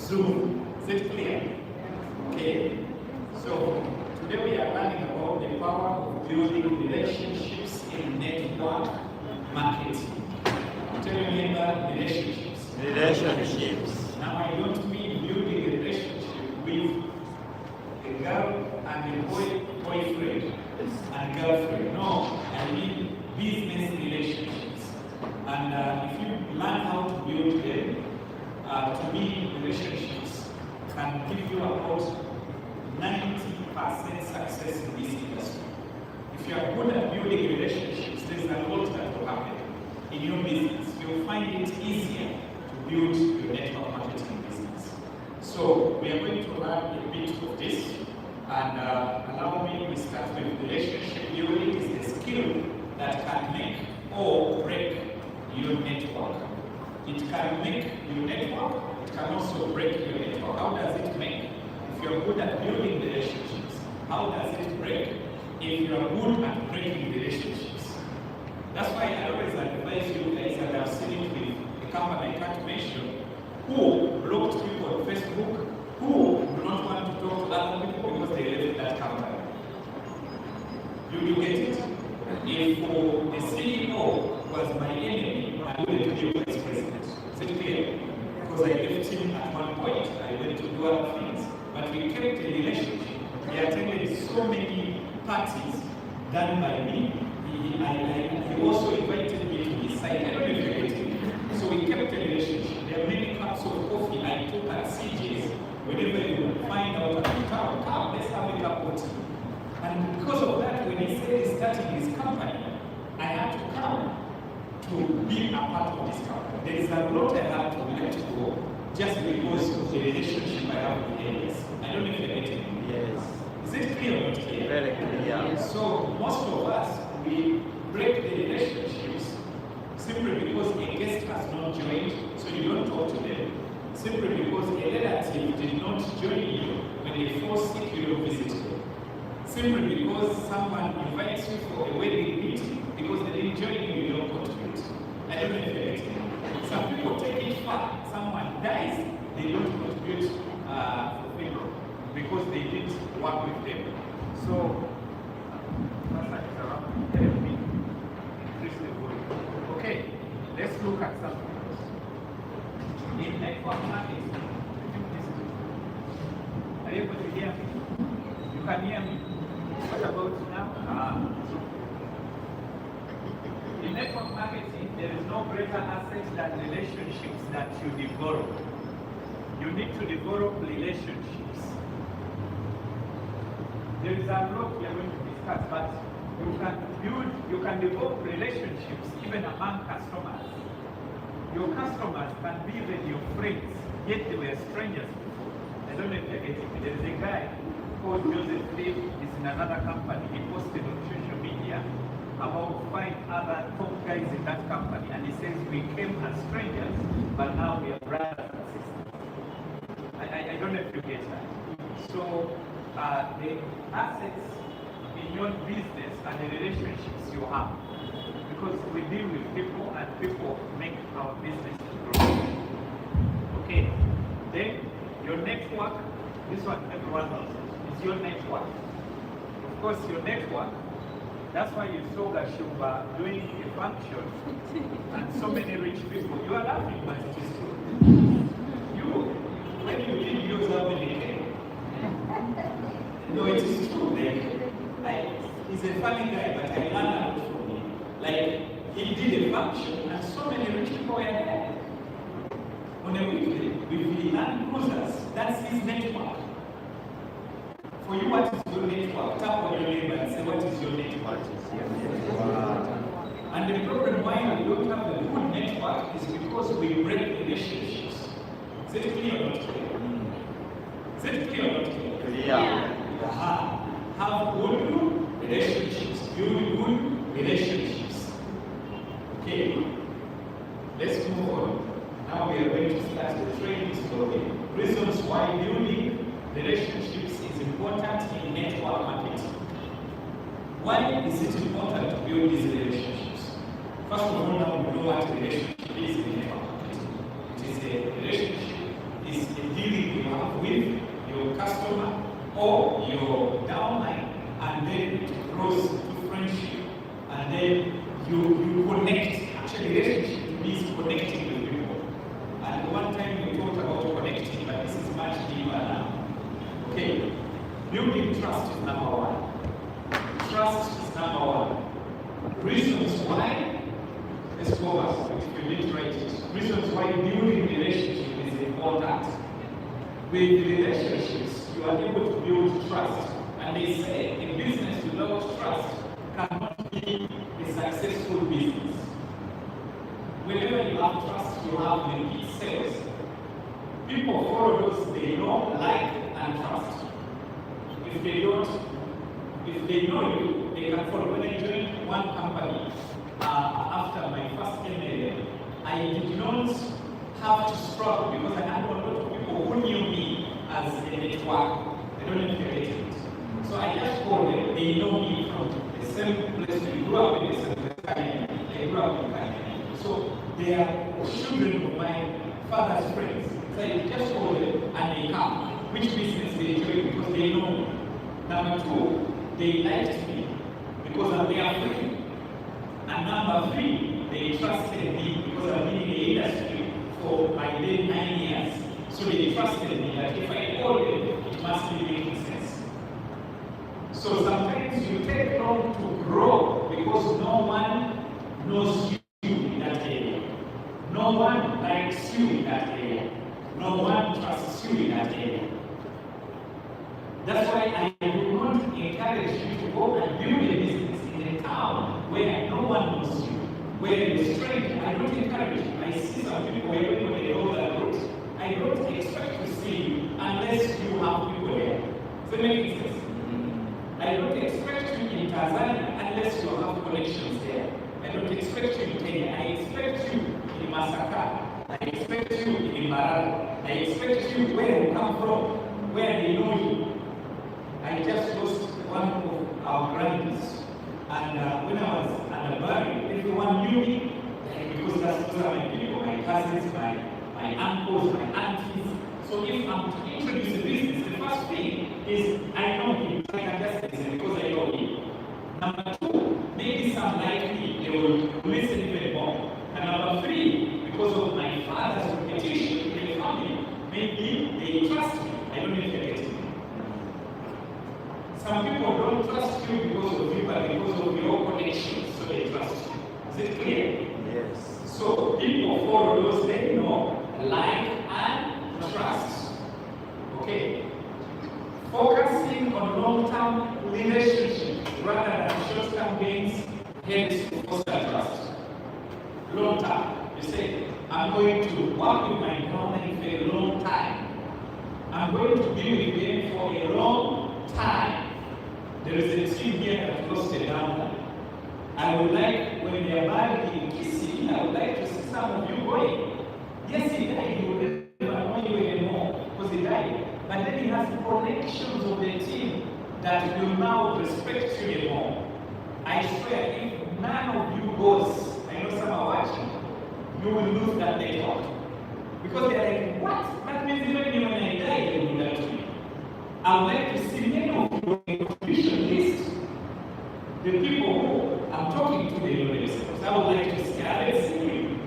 Zoom. Is it clear? Okay. So today we are learning about the power of building relationships in network marketing. Tell me about relationships. Relationships. Now I don't mean building a relationship with a girl and a boyfriend and girlfriend. No, I mean business relationships. And if you learn how to build them, to me, relationships can give you about 90% success in this industry. If you are good at building relationships, there's a lot that will happen in your business. You'll find it easier to build your network marketing business. So we are going to learn a bit of this, and allow me to start with relationship building. Is the skill that can make or break your network. It can make your network, it can also break your network. How does it make? If you're good at building relationships, how does it break? If you're good at breaking relationships. That's why I always advise you guys, and I've seen it with a company I can't mention, who blocked people on Facebook, who do not want to talk to other people because they left that company. You get it? If the CEO was my enemy, I wouldn't be a vice president. Is it clear? Because I left him at one point. I went to do other things. But we kept a relationship. He attended so many parties done by me. He also invited me to his side. I don't know if you're getting it. So we kept a relationship. There are many cups of coffee I took at CJ's. Whenever you find out about town, come, let's have a cup of tea. And because of that, when he said he's starting his company, I had to come to be a part of this company. There is a lot I have to let go just because of the relationship I have with Elias. I don't know if you're getting it. Yes. Is it clear or not clear? Very clear. So most of us, we break the relationships simply because a guest has not joined, so you don't talk to them. Simply because a relative did not join you when they fall sick, you don't visit them. Simply because someone invites you for a wedding meeting, because they didn't join you, you don't contribute. I don't know if you're getting it. Some people take it far. Someone dies, they don't contribute for people because they didn't work with them. So, okay, let's look at something else. In network marketing, are you able to hear me? You can hear me. What about now? In network marketing, there is no greater asset than relationships that you develop. You need to develop relationships. There is a lot we are going to discuss, but you can develop relationships even among customers. Your customers can be even your friends, yet they were strangers before. I don't know if you're getting me. There is a guy called Joseph Lee, he's in another company. He posted on social media about 5 other top guys in that company, and he says we came as strangers, but now we are brothers and sisters. I don't know if you get that. So the assets in your business and the relationships you have, because we deal with people and people make our business grow. Okay, then your network, this one everyone knows, is your network. Of course, your network, that's why you saw that Shumba doing a function and so many rich people. You are laughing, but it is true. When you did use how many came? No, it is true. He's a funny guy, but I learned a lot from him. Like, he did a function and so many rich people were there. On a weekly, with Land Cruisers, that's his network. For you, what is your network? Tap on your neighbor and say, what is your network? And the problem why we don't have a good network is because we break relationships. Is it clear or not clear? Is it clear or not clear? Yeah. Have good relationships. Build good relationships. Okay. Let's move on. Now we are going to start the training story. Reasons why building relationships is important in network marketing. Why is it important to build these relationships? First of all, now we know what a relationship is in network marketing. It is a relationship, is a dealing Building trust is number one. Trust is number one. Reasons why, let's go back, if you need to write it. Reasons why building relationship is important. With relationships, you are able to build trust. And they say a business without trust cannot be a successful business. Whenever you have trust, you have repeat sales. People follow those they know, like, and trust. If they know you, they can follow. When I joined one company after my first MLA, I did not have to struggle because I had a lot of people who knew me as a network. I don't know if you get it. So I just go there. They know me from the same place. We grew up in the same place. They grew up in Kenya. So they are children of my father's friends. So I just go there and they come. Which business they join because they know me. Number two, they liked me because I'm their friend. And number three, they trusted me because I've been in the industry for my then 9 years. So they trusted me that if I call them, it must be making sense. So sometimes you take long to grow because no one knows you in that area. No one likes you in that area. No one trusts you in that area. That's why I do not encourage you to go and build a business in a town where no one knows you, where you're strange. I don't encourage you. I see some people where when they know that route, I don't expect to see you unless you have people there. Does that make sense? I don't expect you in Tanzania unless you have connections there. I don't expect you in Kenya. I expect you in Masaka. I expect you in Marawi. I expect you where you come from, where they know you. I just lost one of our grannies, and when I was at the burial, everyone knew me because those are my people, my cousins, my uncles, my aunties. So if I'm to introduce a business, the first thing is I know him, so I can just listen because I know him. Number two, maybe some like me, they will listen even more. And number three, because of my father's reputation in the family, maybe they trust me. I don't know if you're getting it. Some people don't trust you because of you, but because of your connections, so they trust you. Is it clear? Yes. So people follow those they know, like, and trust. Okay. Focusing on long-term relationships rather than short-term gains helps to foster trust. Long-term. You say, I'm going to work with my company for a long time. I'm going to be with them for a long time. There is a team here that lost a down. I would like, when they are married in kissing, I would like to see some of you going. Yes, he died, he will never know you anymore because he died. But then he has connections of the team that will now respect you more. I swear, if none of you goes, I know some are watching, you will lose that network. Because they're like, what? That means even when I die, they will do that to me. I would like to see many of you in the contribution list. The people who I'm talking to, they know themselves. I would like to see. I haven't seen you.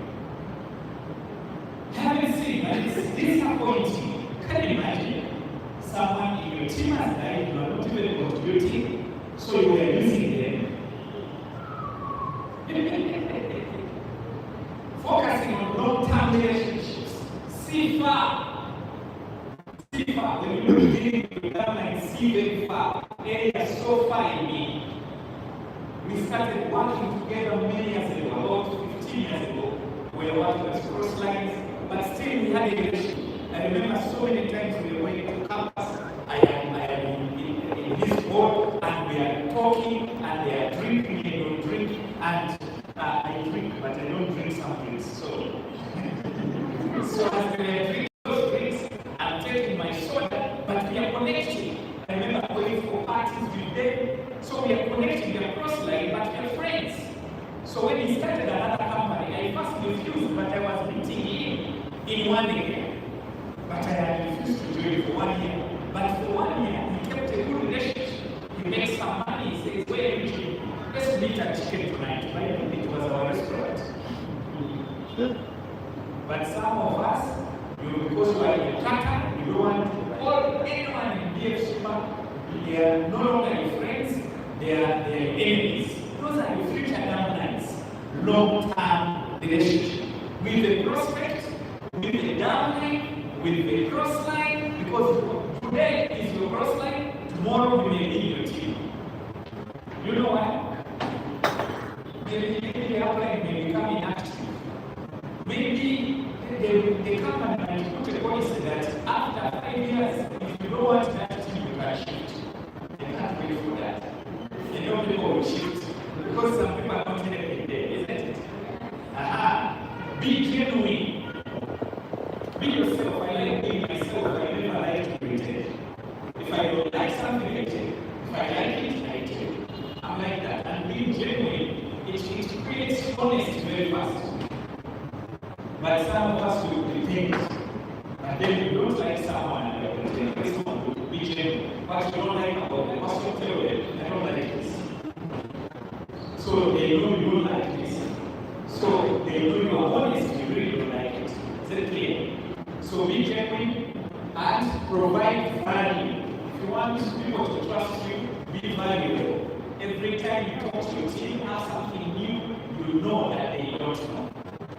I haven't seen, but it's disappointing. Can you imagine? Someone in your team has died, you are not even contributing, so you are using them. Focusing on long-term relationships. See far. See far. When you look dealing with them and see very far, areas so far in me. We started working together many years ago, about 15 years ago. We were working as cross lines, but still we had a relationship. I remember so many times we were going to campus. I am in his boat, and we are talking, and they are drinking, they don't drink, and I drink, but I don't drink some drinks. So as they are drinking those drinks, I'm taking my soda, but we are connecting. I remember going for parties with them. So we are connecting, we are cross-line, but we are friends. So when he started another company, I first refused, but I was meeting him in 1 year. But I had refused to do it for 1 year. But for 1 year, we kept a good relationship. He makes some money, he says, where are you doing? Let's meet at Chicken tonight. Right? It was our restaurant. But some of us, because we are in OQATA, we don't want to call anyone in BF Super They are no longer your friends, they are enemies. Those are your future downlines. Long-term relationship with the prospect, with the downline, with the crossline, because today is your crossline, tomorrow we may need your team. You know why? Maybe the outline may become inactive. Maybe the company might put a policy that after 5 years, if you don't want that team, you can shift. They can't wait for that. They know people will shift. Because some people are not in every day, isn't it? Be genuine. Be yourself. I like being myself. I never like to pretend. If I don't like something, I tell. If I like it, I tell. I'm like that. And being genuine, it creates honesty very fast. But some of us will pretend. And then you don't like someone and you pretend. This one will be genuine. What you don't like about them, what you tell them, I don't like this. So they know you don't like this. So they know you are honest, you really don't like it. Is that clear? So be genuine and provide value. If you want people to trust you, be valuable. Every time you talk to your team, have something new, you know that they don't know.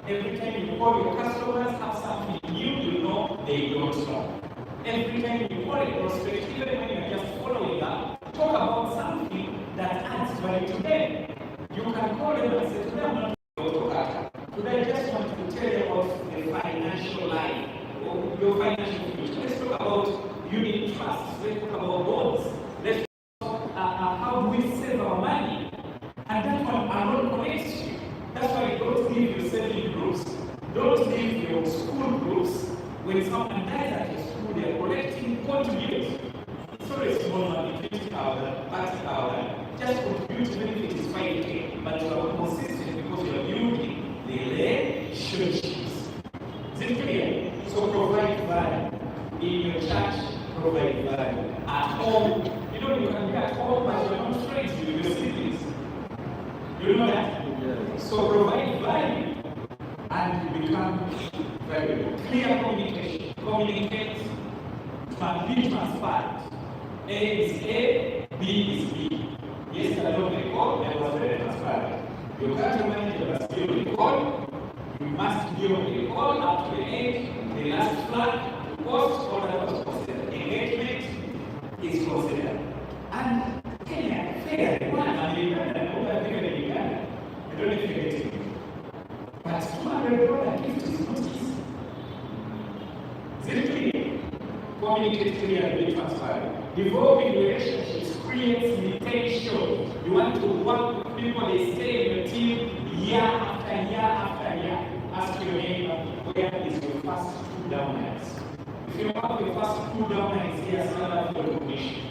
Every time you call your customers, have something new, you know they don't know. Every time you call a prospect, even when you're just following up, talk about something that adds value to them. You can call them and say to them, not OQATA. Today I just want to tell you about the financial life, or your financial future. Let's talk about unit trusts. Let's talk about bonds. Let's talk about how do we save our money. And that one alone connects you. That's why don't leave your saving groups. Don't leave your school groups. When someone dies at your school, they are collecting contributors. It's always small money, 50,000, 30,000. Just contribute even if it is 5K. But you are consistent because you are building the relationships. Is it clear? So provide value. In your church, provide value. At home, you know you can be at home, but you are not friends with your siblings. You know that? So provide value and you become very clear communication. Communicate, be transparent. A is A, B is B. Yesterday on the call, I was very transparent. You can't manage your must be on the call. You must be on the call up to the end. The last flag, the post, all that was considered. Engagement is considered. And Kenya, fair, one, I think I don't know if you get it. But $200 gift is not easy. Is it clear? Communicate clearly, be transparent. Developing relationships creates limitation. You want to work with people, they stay in your team year after year after year. Ask your neighbor, where is your first 2 downlines? If you work with first 2 downlines, here's another recognition.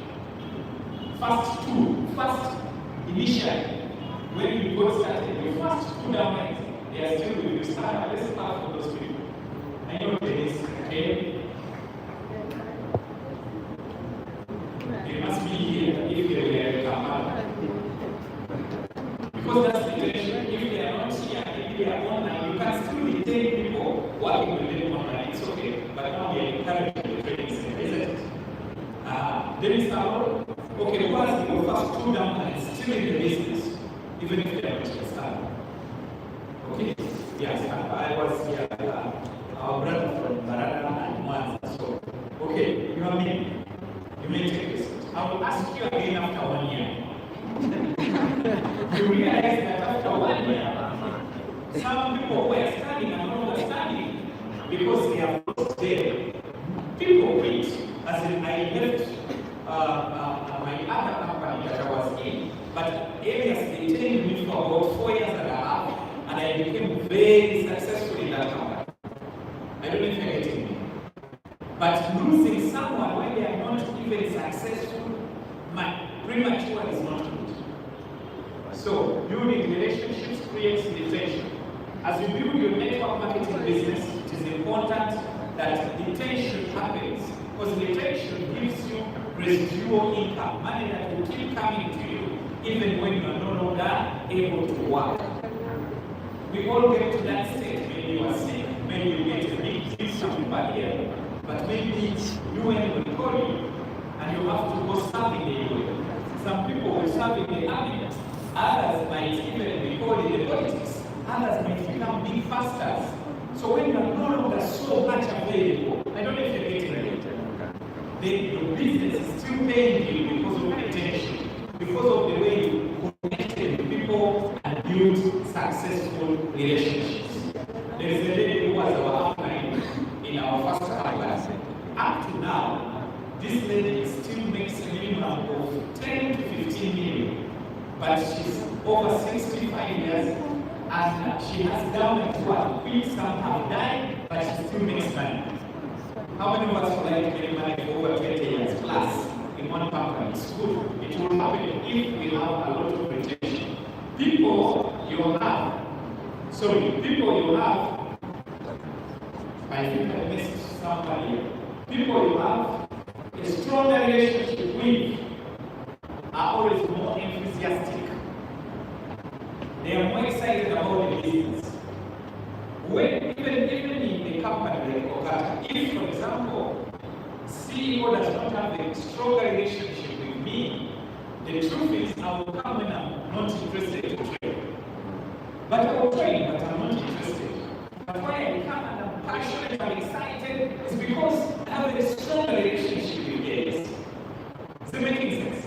First initially. When you got started, your first 2 downlines, they are still with you. Let's start with those people. I know there is, okay? They must be here if they were come out. Because that's the intention. If they are not here, if they are online, you can still retain people working with them online. It's okay. But now we are encouraging the training center, isn't it? Then we start, okay, who has your first 2 downlines still in the business? Even if they are not started. Okay? Yes, I was here, our brother from Barada and Mwanza. So, okay, you have me. You may take this. I will ask you again after 1 year. You realize that after 1 year, some people were studying and not understanding because they are not there. People wait. As in, I left my other company that I was in, but areas they trained me for about 4 years and a half, and I became very successful in that company. I don't know if you're getting me. But losing someone when they are not even successful, premature is not good. So building relationships creates retention. As you build your network marketing business, it is important that retention happens, because retention gives you residual income, money that will keep coming to you even when you are no longer able to work. We all get to that stage when you are sick, when you get a big deal, some people here, but maybe UN will call you and you have to go serve in the UN. Some people will serve in the army, others might even be called in the politics, others might become big pastors. So when you are no longer so much available, I don't know if you're getting it, then your business is still paying you because of attention, because of the way you connected with people and build successful relationships. There is a lady who was our upline in our first class. Up to now, this lady still makes a minimum of 10 to 15 million, but she's over 65 years and she has down to work. Some have died, but she still makes money. How many of us would like to make money for over 20 years plus in one company? It's good. It will happen if we have a lot of retention. People you have, I think I missed somebody. People you have a stronger relationship with are always more enthusiastic. They are more excited about the business. Even in a company like OQATA, if, for example, CEO does not have a stronger relationship with me, the truth is I will come when I'm not interested to trade. But I will trade, but I'm not interested. But why I come and I'm passionate, I'm excited, is because I have a stronger relationship with guys. Is that making sense?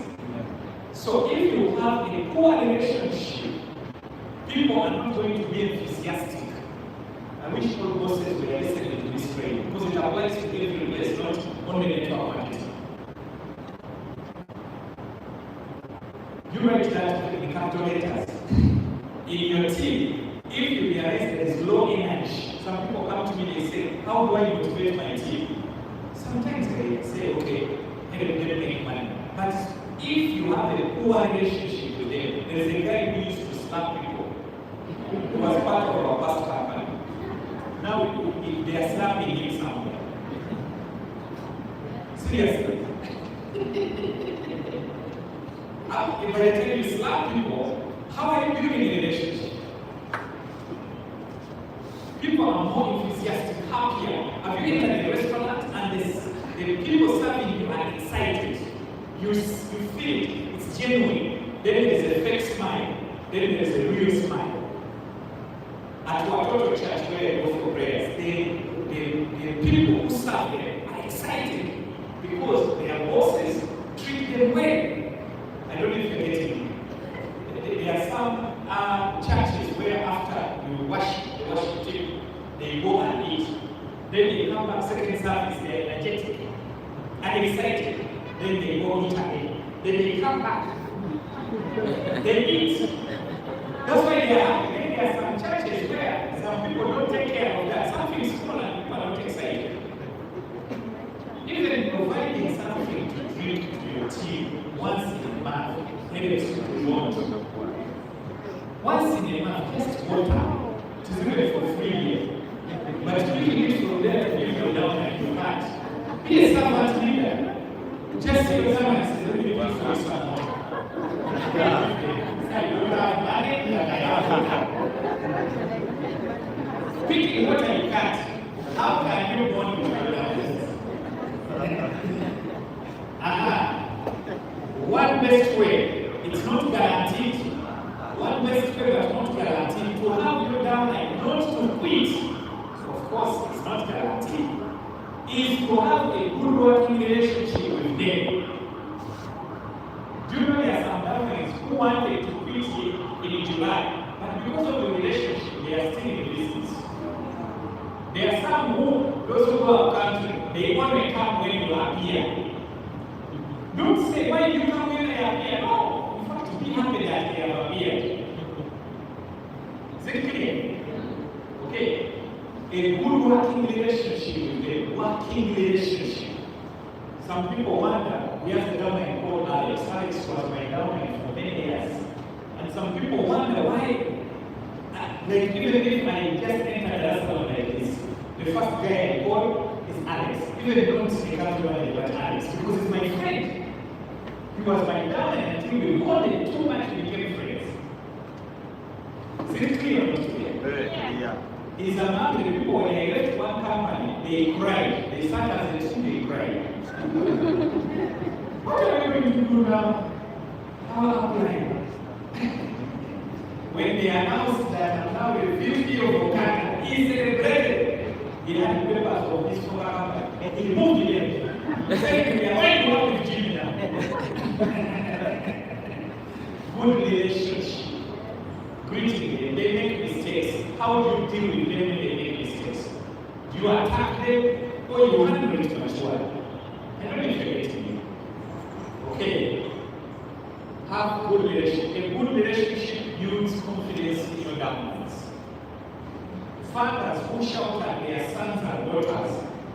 So if you have a poor relationship, people are not going to be enthusiastic. I wish all bosses were listening to this training because it applies to every place, not only network marketing. You write that in the capital letters. In your team, if you realize there is low energy, some people come to me and say, how do I motivate my team? Sometimes they say, okay, help them make money. But if you have a poor relationship with them, there's a guy who used to slap people. He was part of our past company. Now they are slapping him somewhere. Seriously. If I tell you slap people, how are you building a relationship? People are more enthusiastic, happier. Have you been at a restaurant and the people serving you are excited? You feel it's genuine. Then there's a fake smile. Then there's a real smile. At OQATA Church, where I go for prayers, the people who serve there are excited because their bosses treat them well. I don't know if you're getting me. There are some churches where after you worship the worship team, they go and eat. Then they come back second service, they're energetic and excited. Then they go eat again. Then they come back. They eat. That's why they are happy. There are some churches where some people don't take care of that. Something small and people are not excited. Even providing something to drink to your team once in a month, helps you to want. Once in a month, just water. It is really for free here. But drinking it from there, you go down and you can't. Be a servant leader. Just say your servant is really good for someone. Picking what you can't, how can you bond with your lovers? One best way, it's not guaranteed. One best way that's not guaranteed to have you down and not to quit. Of course, it's not guaranteed. Is to have a good working relationship with them. Do you know there are some governments who wanted to quit in July, but because of the relationship, they are still in the business. There are some who, those who go out country, they only come when you appear. Don't say, why do you come when they appear? No, in fact, be happy that they have appeared. Is it clear? Okay. A good working relationship with them, working relationship. Some people wonder, we have the government called Alex. Alex was my government for many years. And some people wonder why, like even if I just entered a salon like this, the first guy I called is Alex. Even don't speak out to anybody but Alex, because he's my friend. He was my government until we bonded too much we became friends. Is it clear or not clear? Yeah. Is among the people when I left one company, they cried. They sat as a team, they cried. What are we going to do now? Our plan. When they announced that I'm now the VP of OQATA, he celebrated. He had the papers of this program. He moved them. He said, we are going to work with Jimmy now. Good relationship. Greeting them. They make mistakes. How do you deal with them when they make mistakes? Do you attack them or you handle it maturely? I don't know if you're getting me. Okay. Have good relationship. A good relationship builds confidence in your governments. Fathers who shout at their sons and daughters,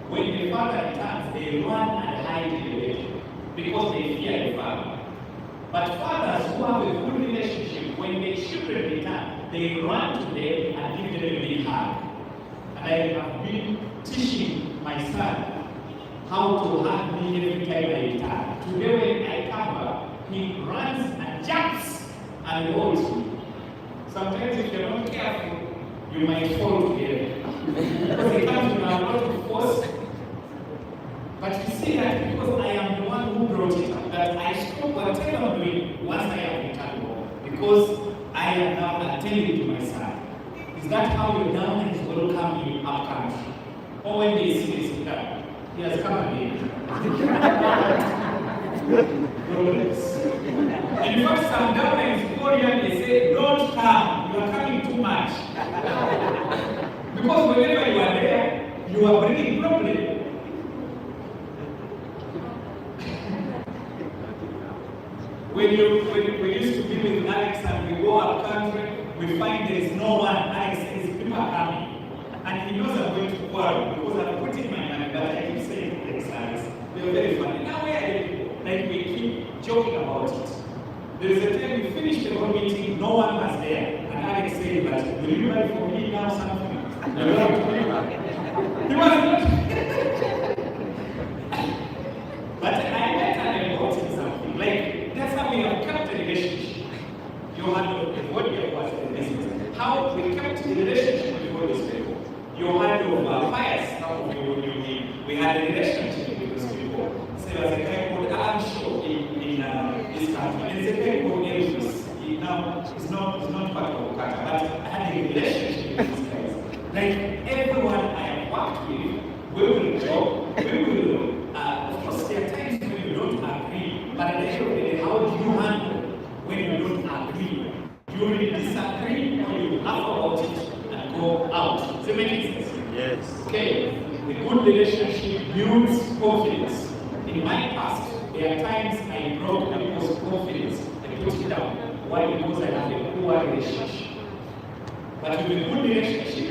when the father returns, they run and hide in the bedroom because they fear the father. But fathers who have a good relationship, when their children return, they run to them and give them a big hug. And I have been teaching my son how to hug me every time I return. Today when I come back, he runs and jumps and holds me. Sometimes if you're not careful, you might fall together. Because he comes with a lot of force. But you see that because I am the one who brought it up, that I stop whatever I'm doing once I have returned home. Because I am now attending to my son. Is that how your government is welcome you up country? Or when they see this guy, he has come again. And in fact, some governments go here and they say, don't come, you are coming too much. Because whenever you are there, you are bringing problems. When we used to be with Alex and we go up country, we find there is no one. Alex says, people are coming. And he knows I'm going to quarrel because I'm putting my money, but I keep saying, Alex, they're very funny. Now where are they? Like we keep joking about it. There is a time we finished the whole meeting, no one was there. And Alex said, but will you write for me now something? He was not. But I met and I brought him something. Like, that's how we have kept the relationship. You handle the body of what the business. How we kept the relationship with all these people. You handle fires. Some of you knew we had a relationship with those people. So there was a guy called Ansho in this country. And there's a guy called Elvis. Now, it's not part of OQATA, but I had a relationship with these guys. Like, everyone I have worked with, we will joke, we will, of course, there are times when you don't agree, but at the end of the day, how do you handle when you don't agree? Do you really disagree, or you laugh about it and go out? Does it make sense? Yes. Okay, a good relationship builds confidence. In my past, there are times I broke people's confidence and put it down. Why? Because I have a poor relationship. But with a good relationship,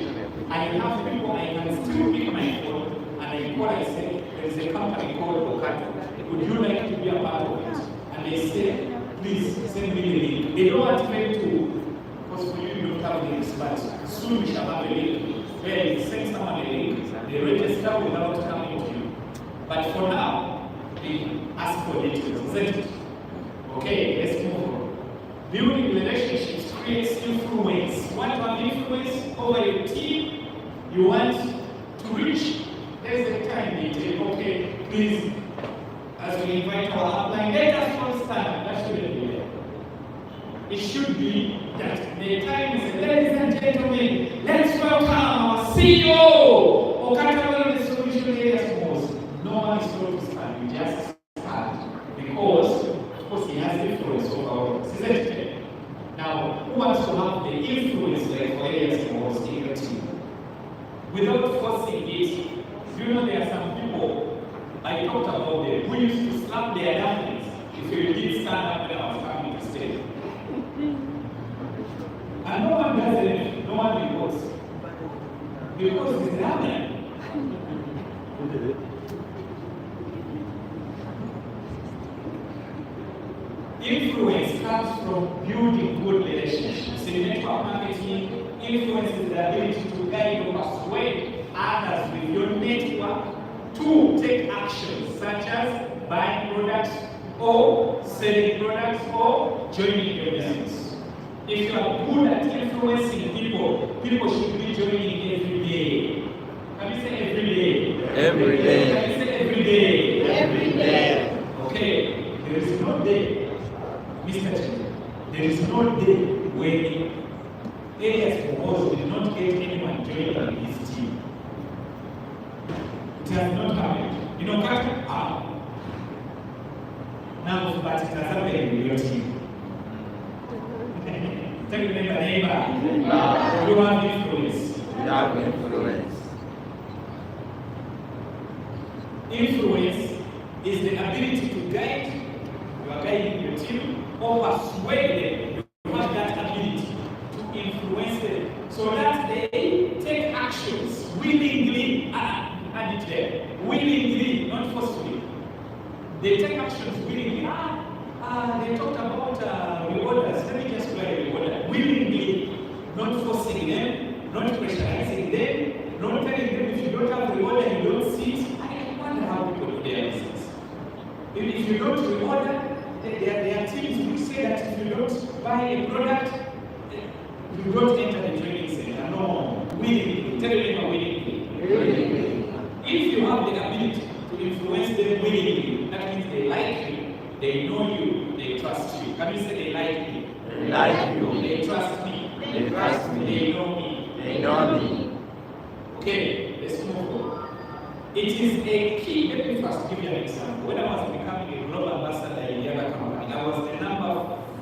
I have people I can still pick my phone and I call and say, there is a company called OQATA. Would you like to be a part of it? And they say, please send me the link. They don't want me to, because for you, you don't have links, but soon we shall have a link where you send someone a link, they register without coming to you. But for now, they ask for details, isn't it? Okay, let's move on. Building relationships creates influence. You want to have influence over your team, you want to reach. There's a time meeting, okay, please, as we invite our upline, let us all stand. That shouldn't be there. It should be that the time is, ladies and gentlemen, let's welcome our CEO, OQATA WELLNESS SOLUTIONS. No one is going to stand, we just stand. Because, of course, he has influence over us, isn't it? Now, who wants to have the influence like for areas most in your team? Without forcing it, you know there are some people, I talked about them, who used to slap their dumplings if you did stand up when I was coming to stage. And no one does it, no one reports. Because it's happening. Influence comes from building good relationships. In network marketing, influence is the ability to guide or persuade others with your network to take actions such as buying products or selling products or joining your business. If you are good at influencing people, people should be joining every day. Can you say every day? Every day. Can you say every day? Every day. Okay. There is no day, Mr. Chair, there is no day when areas proposed did not get anyone joining his team. It has not happened. You know, Captain now, but it has happened in your team. Tell your neighbor, you have influence. You have influence. Influence is the ability to guide. You are guiding your team or persuade them. You have that ability to influence them so that they take actions willingly and it there. Willingly, not forcefully. They take actions willingly. They talked about rewarders. Let me just do a rewarder. Willingly, not forcing them, not pressurizing them, not telling them if you don't have rewarder, you don't see it. I wonder how people do their business. If you don't reward them, there are teams who say that if you don't buy a product, you don't enter the training center. No, willingly. Tell them willingly. Willingly. If you have the ability to influence them willingly, that means they like you, they know you, they trust you. Can you say they like me? They like you. They trust me. They trust me. They know me. They know me. Okay, let's move on. It is a key. Let me first give you an example. When I was becoming a global ambassador in the other company, I was the number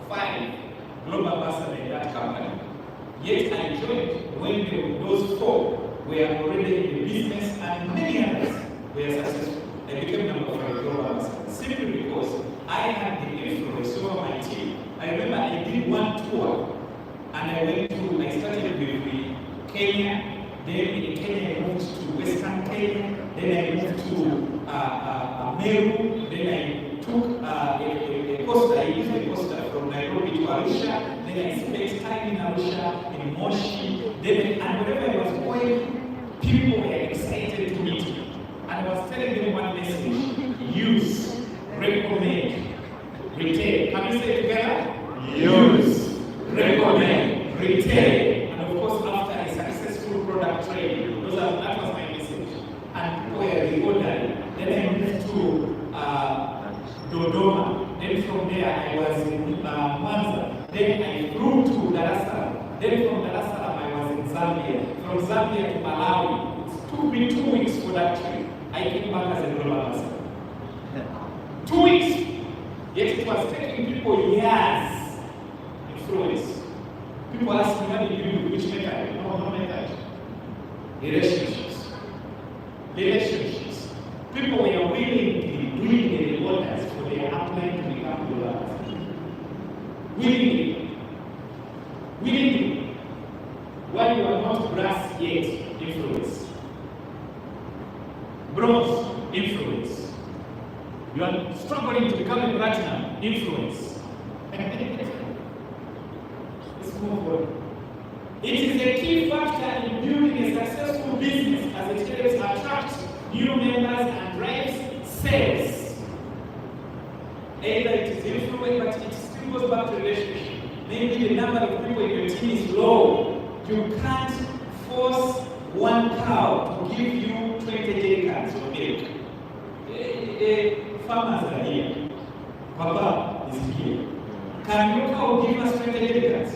5 global ambassador in that company. Yet I joined when those 4 were already in the business and many others were successful. I became number 5 global ambassador simply because I had the influence over my team. I remember I did one tour and I started with Kenya, then in Kenya I moved to Western Kenya, then I moved to Meru, then I took a coaster, I used a coaster from Nairobi to Arusha, then I spent time in Arusha, in Moshi, and wherever I was going, people were excited to meet me. And I was telling them one message: use, recommend, retain. Can you say it together? Use, recommend, retain. And of course, after a successful product training, that was my message. And people were rewarded. Then I moved to Dodoma. Then from there, I was in Mwanza. Then I flew to Dar es Salaam. Then from Dar es Salaam, I was in Zambia. From Zambia to Malawi. It took me 2 weeks for that trip. I came back as a global ambassador. 2 weeks. Yet it was taking people years. Influence. People ask me, what do you do? Which method? No method. Relationships. Relationships. People were willingly doing the rewarders for their upline to become global ambassadors. Willingly. Willingly. While you are not brass yet, influence. Bronze, influence. You are struggling to become a platinum, influence. Let's move on. It is a key factor in building a successful business as it helps attract new members and drives sales. Either it is influence, but it still goes back to relationship. Maybe the number of people in your team is low. You can't force one cow to give you 20 jerrycans of milk. Farmers are here. Papa is here. Can your cow give us 20 jerrycans?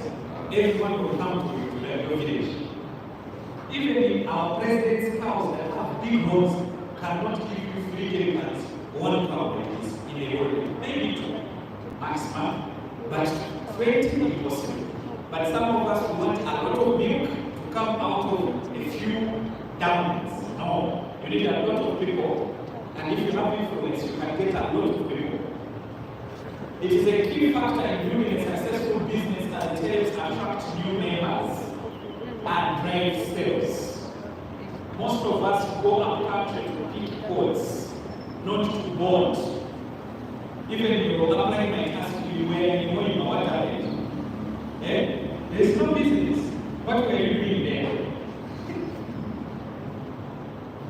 Everyone will come to your village. Even our president's cows that have big horns cannot give you 3 jerrycans, one cow like this in a whole. Maybe 2 maximum, but 20 impossible. But some of us want a lot of milk to come out of a few downlines. No, you need a lot of people, and if you have influence, you can get a lot of people. It is a key factor in building a successful business as it helps attract new members and drive sales. Most of us go up country to pick codes, not to bond. Even your upline might ask you where you know what happened. There is no business. What were you doing there?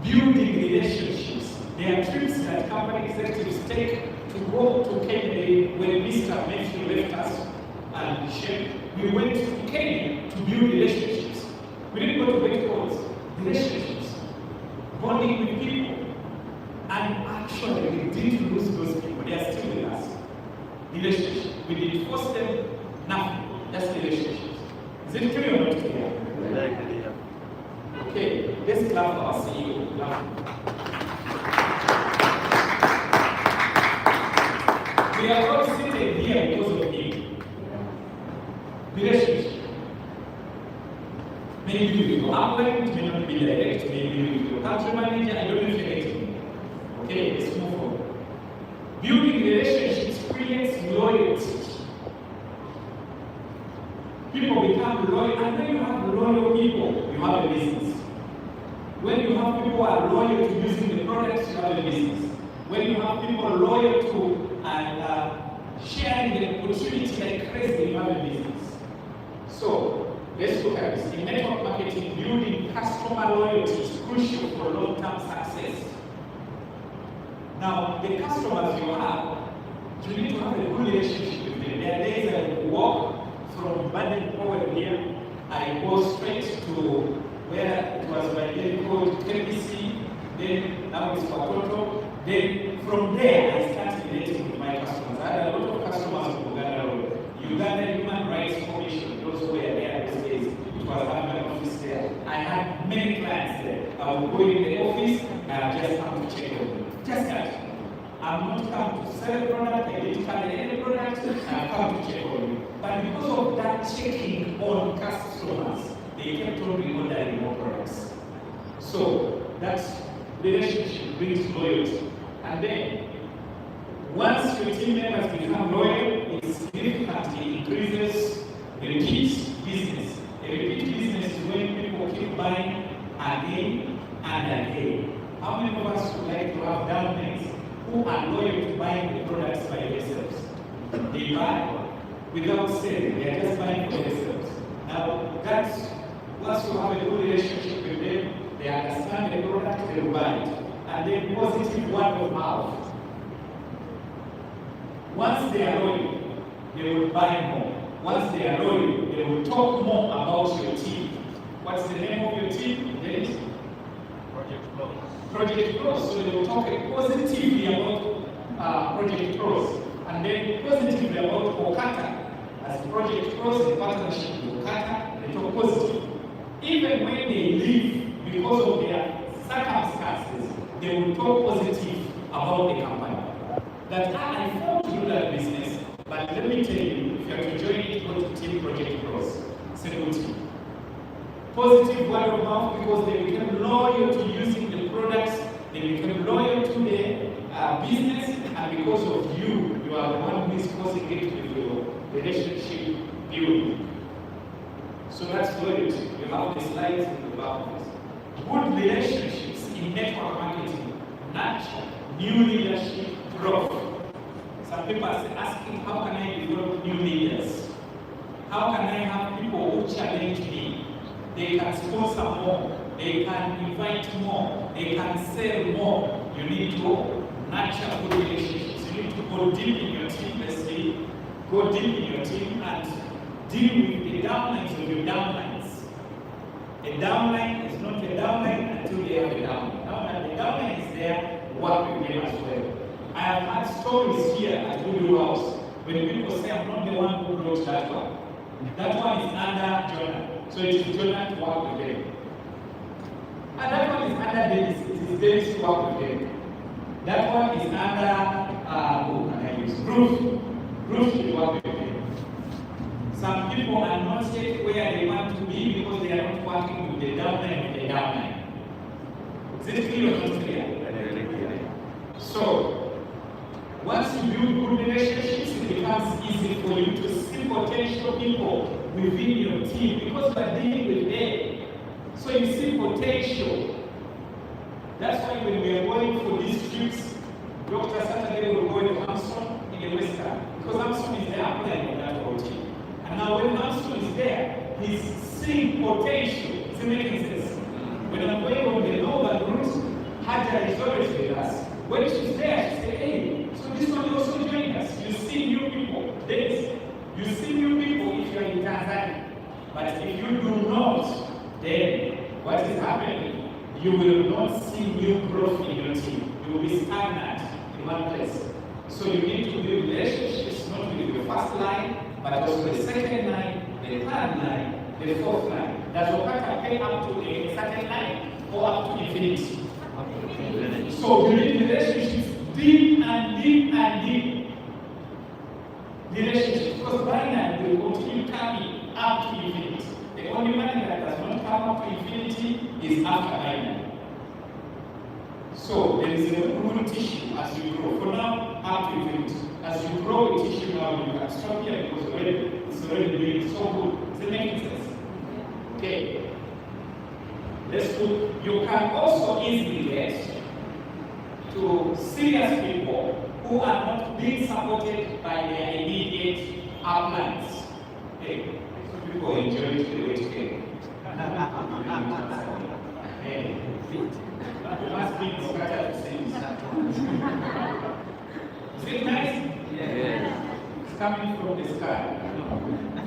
Building relationships. There are trips that company executives take to go to Kenya. When Mr. Matthew left us and Shep, we went to Kenya to build relationships. We didn't go to make calls. Relationships. Bonding with people. And actually, we didn't lose those people. They are still with us. Relationship. We didn't force them, nothing. That's relationships. Is it clear or not clear? Very clear. Okay, let's clap for our CEO. Clap. We are all seated here because of him. Relationship. Maybe with your upline, it may not be direct, maybe with your country manager, I don't know if you're getting me. Okay, let's move forward. Building relationships creates loyalty. People become loyal, and when you have loyal people, you have a business. When you have people who are loyal to using the products, you have a business. When you have people loyal to sharing the opportunity like crazy, you have a business. So, let's look at this. In network marketing, building customer loyalty is crucial for long-term success. Now, the customers you have, you need to have a good relationship with them. There are days I walk from Baden Powell here, I go straight to where it was by then called KBC, then now it's Watoto. Then from there, I started relating with my customers. I had a lot of customers from Uganda. Uganda Human Rights Commission, those who were there those days. It was having an office there. I had many clients there. I would go in the office and I just come to check on them. Just that. I'm not come to sell a product, I didn't carry any product, I've come to check on you. But because of that checking on customers, they kept on reordering more products. So that relationship brings loyalty. And then, once your team members become loyal, it significantly increases repeat business. A repeat business is when people keep buying again and again. How many of us would like to have downlines who are loyal to buying the products by themselves? They buy without selling, they are just buying for themselves. Now, that's once you have a good relationship with them, they understand the product, they will buy it. And then positive word of mouth. Once they are loyal, they will buy more. Once they are loyal, they will talk more about your team. What's the name of your team? Project Flow. Project Pros. So they will talk positively about Project Pros. And then positively about OQATA. As Project Pros in partnership with OQATA, they talk positive. Even when they leave because of their circumstances, they will talk positive about the company. That I want to do that business, but let me tell you, if you have to join it, go to Team Project Pros. It's a good team. Positive word of mouth because they become loyal to using the products, they become loyal to the business, and because of you, you are the one who is causing it with your relationship building. So that's loyalty. You have the slides in the back of this. Good relationships in network marketing nurture new leadership growth. Some people are asking, how can I develop new leaders? How can I have people who challenge me? They can sponsor more, they can invite more, they can sell more. You need to nurture good relationships. You need to go deep in your team, let's say, go deep in your team and deal with the downlines of your downlines. A downline is not a downline until they have a downline. Now that the downline is there, work with them as well. I have had stories here at Google House when people say I'm not the one who wrote that one. That one is under Jonah. So it is Jonah to work with them. And that one is under Dennis. It is Dennis to work with them. That one is under who can I use? Ruth. Ruth should work with them. Some people are not yet where they want to be because they are not working with the downline of the downline. Is it clear or not clear? So, once you build good relationships, it becomes easy for you to see potential people within your team because you are dealing with them. So you see potential. That's why when we are going for these trips, Dr. Saturday will go to Hampson in the Western because Hampson is the upline of that whole team. And now when Hampson is there, he's seeing potential. Is it making sense? When I'm going on the northern route, Hajar is always with us. When she's there, she says, hey, so this one also joined us. You see new people. This. You see new people if you are in Tanzania. But if you do not, then what is happening? You will not see new growth in your team. You will be stagnant in one place. So you need to build relationships not with your first line, but also the second line, the third line, the fourth line. Does OQATA pay up to a certain line or up to infinity? So you need relationships deep and deep and deep. Relationships, because binary will continue coming up to infinity. The only one that does not come up to infinity is after binary. So there is a root tissue as you grow. For now, up to infinity. As you grow a tissue now, you can stop here because it's already doing so good. Is it making sense? Okay. Let's put, you can also easily get to serious people who are not being supported by their immediate uplines. Okay. Some people enjoy it the way it came. Hey. You must be OQATA to say this. Is it nice? Yes. It's coming from the sky.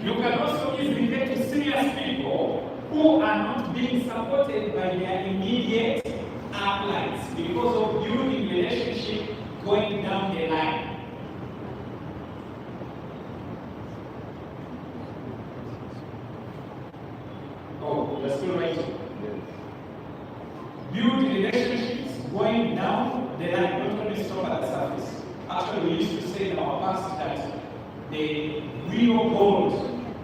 You can also easily get to serious people who are not being supported by their immediate uplines because of building relationship going down the line. Oh, you're still writing. Build relationships going down the line, not only stop at the surface. Actually, we used to say in our past that the real gold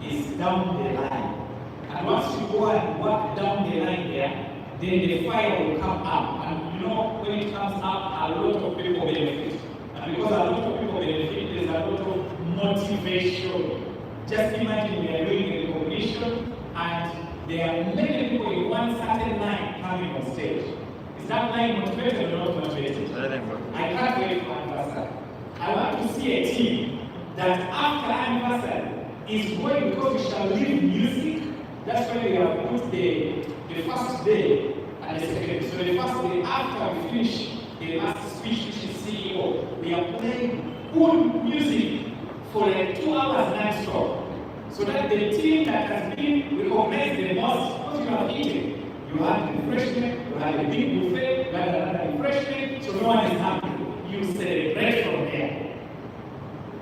is down the line. And once you go and walk down the line there, then the fire will come up. And you know, when it comes up, a lot of people benefit. And because a lot of people benefit, there's a lot of motivation. Just imagine we are doing a recognition and there are many people in one certain line coming on stage. Is that line motivated or not motivated? I can't wait for anniversary. I want to see a team that after anniversary is going, because we shall leave music. That's why we have put the first day and the second day. So the first day after we finish the last speech, which is CEO, we are playing good music for like 2 hours non-stop. So that the team that has been recognized the most, what you have eaten, you had refreshment, you had a big buffet, you had another refreshment, so no one is happy. You celebrate from there.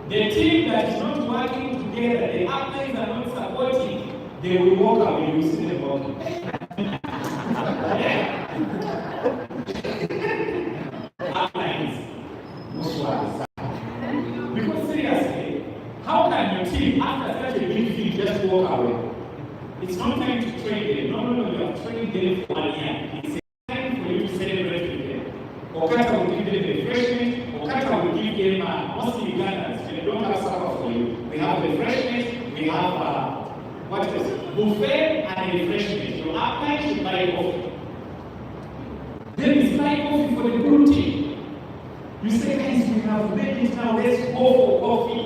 The team that is not working together, the uplines are not supporting, they will walk away, you see them walking. Uplines, most ones. Because seriously, how can your team, after such a big thing, just walk away? It's not time to train them. No, you have trained them for 1 year. It's a time for you to celebrate with them. OQATA will give them the refreshment. OQATA will give them, mostly Ugandans, they don't have supper for you. We have refreshment, we have, what is it? Buffet and refreshment. Your upline should buy coffee. Then it's buy coffee for the good team. You say, guys, we have made it now, let's go for coffee.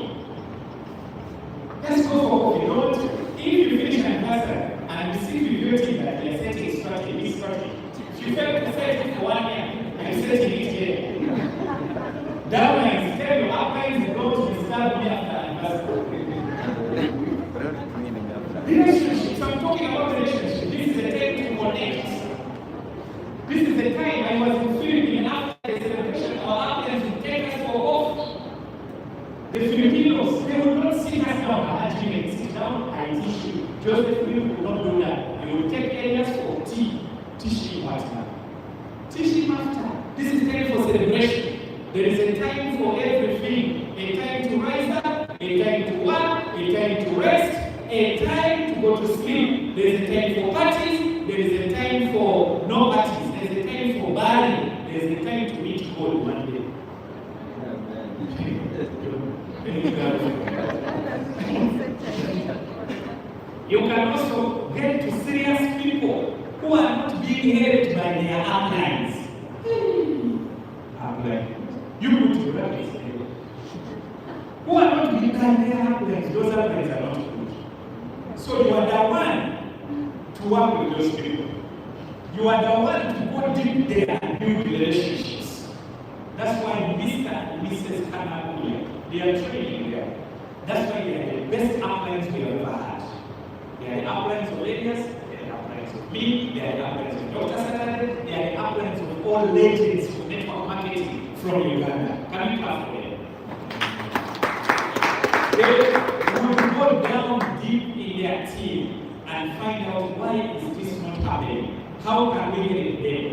Let's go for coffee. Don't. If you finish an answer and you see you building that you're setting strategy, this strategy, if you fail to set it for 1 year and you set it here, downlines tell your uplines don't disturb me after an answer. Relationships, I'm talking about relationships. This is the time to connect. This is the time I was in Philippines after the celebration, our uplines would take us for off. The Filipinos, they would not sit us down at agreement, sit down and tissue. Joseph will not do that. They will take areas for tea, tissue matter. Tissue matter. This is time for celebration. There is a time for everything. A time to rise up, a time to work, a time to rest, a time to go to sleep. There is a time for parties, there is a time for no parties, there is a time for burying, there is a time to meet God one day. You can also get to serious people who are not being held by their uplines. Uplines. You go to that place. Who are not being held by their uplines, those uplines are not good. So you are the one to work with those people. You are the one to go deep there and build relationships. That's why Mr. and Mrs. Kanakuya, they are training there. That's why they are the best uplines we have ever had. They are the uplines of Elias, they are the uplines of me, they are the uplines of Dr. Saturday, they are the uplines of all legends of network marketing from Uganda. Can you clap for them? They would go down deep in their team and find out why is this not happening? How can we get it there?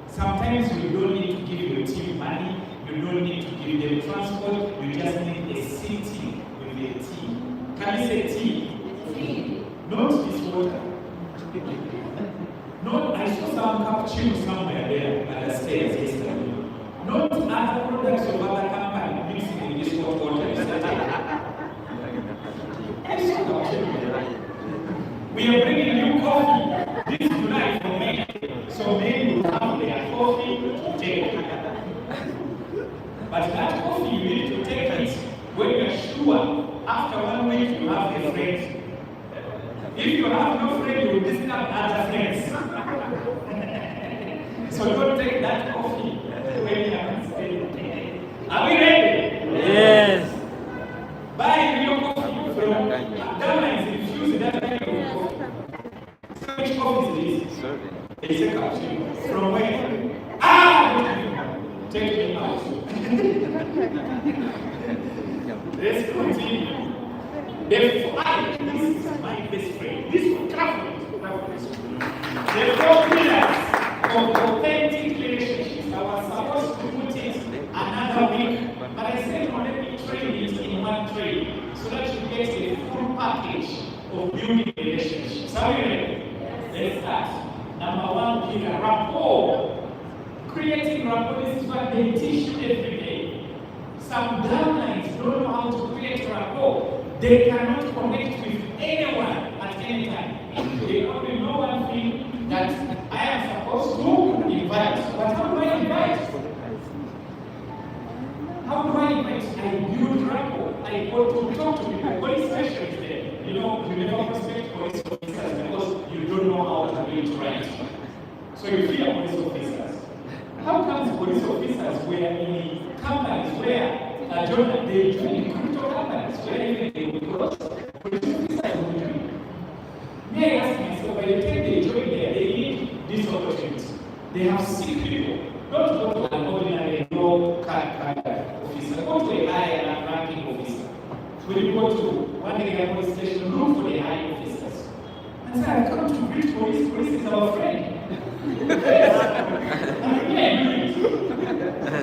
Sometimes you don't need to give your team money, you don't need to give them transport, you just need a sitting with your team. Can you say team? Not this water. Not, I saw some cappuccino somewhere there at the stairs yesterday. Not other products of other company mixing in this hot water. We are bringing you coffee this July for men. So men will have their coffee to take. But that coffee you need to take it when you are sure after 1 week you have a friend. If you have no friend, you will disturb other friends. So don't take that coffee when you are staying. Are we ready? Yes. Buy real coffee from downlines infused that kind of coffee. So which coffee is this? It's a cappuccino. From where? Take me out. Let's continue. This is my best friend. This one, travel. The 4 pillars of authentic relationships. I was supposed to put it another week, but I said, no, let me train it in one train so that you get a full package of building relationships. Are we ready? Let's start. Number 1 pillar, rapport. Creating rapport is what they teach you every day. Some downlines don't know how to create rapport. They cannot connect with anyone at any time. They only know one thing, that I am supposed to invite. But how do I invite? How do I invite? I build rapport. I go to talk to people. Police station is there. You know, you never respect police officers because you don't know how to do it right. So you fear police officers. How comes police officers were in companies where Jonah, they join crypto companies where even they will cross police officers will join? May I ask myself, by the time they join there, they need this opportunity. They have sick people. Don't go to an ordinary low officer. Go to a higher ranking officer. When you go to one area police station, look for the high officers. And say, I come to greet police. Police is our friend.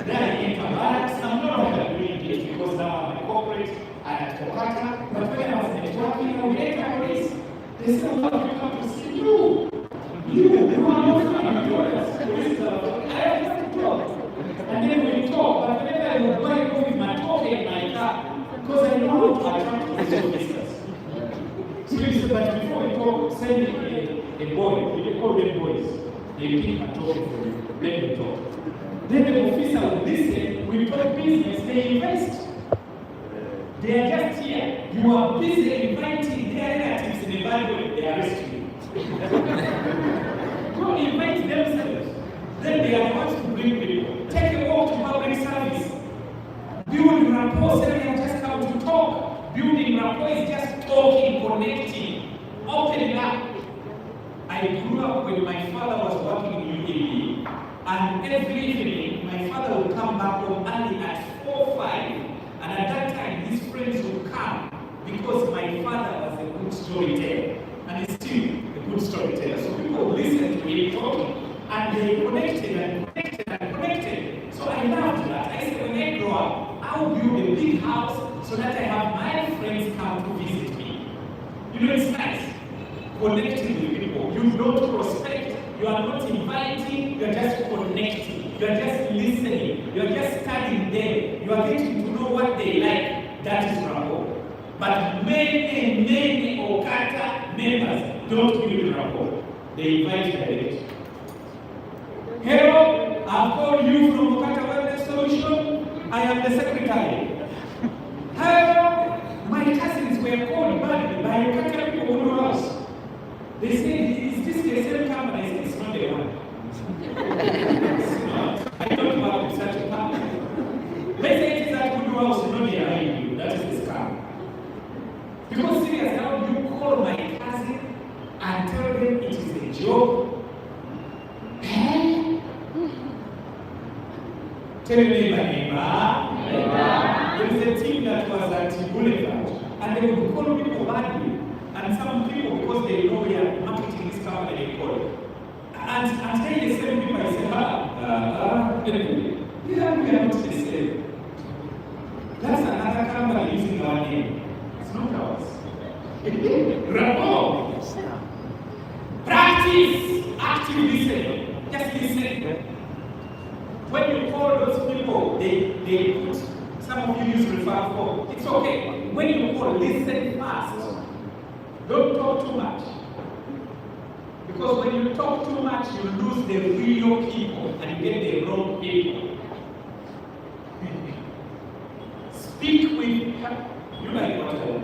Then I enter barracks. I'm no longer doing it because now I'm a corporate and at OQATA. But when I was networking, I would enter police. They said, well, we come to see you. You are not coming to us. Police are I have to talk. And then we talk. But whenever I would go with my talk in my car, because I know how to attract police officers. So you said, but before we talk, send a boy. We call them boys. They pick and talk for you. Let them talk. Then the officer will listen, we talk business, they invest. They are just here. You are busy inviting their relatives in the Bible, they arrest you. Go invite themselves. Then they are the ones to bring people. Take a walk to public service. Build rapport, say they have just come to talk. Building rapport is just talking, connecting, opening up. I grew up when my father was working in UAE, and every evening my father would come back home early at 4 or 5, and at that time his friends would come because my father was a good storyteller, and he's still a good storyteller. So people would listen to him talking, and they connected and connected and connected. So I loved that. I said, when I grow up, I'll build a big house so that I have my friends come to visit me. You know, it's nice. Connecting with people. You don't prospect, you are not inviting, you are just connecting, you are just listening, you are just studying them, you are getting to know what they like. That is rapport. But many OQATA members don't build rapport. They invite directly. Hello, I've called you from OQATA Wellness Solutions. I am the secretary. Hello, my cousins were called badly by OQATA people who know us. They say, is this the same company? I said, it's not the one. It's not. I don't work with such a company. Let's say it is that good house, you know they are hiring you. That is the scam. Because seriously, how do you call my cousin and tell them it is a job? Tell your neighbor. There is a team that was at Boulevard, and they would call people badly. And some people, because they know we are marketing this company, they call. And tell the same people, I say, we are not the same. That's another company using our name. It's not ours. Rapport. Practice active listening. Just listen. When you call those people, they put, some of you use refer form. It's okay. When you call, listen fast. Don't talk too much. Because when you talk too much, you lose the real people and you get the wrong people. Speak with, you like what I do.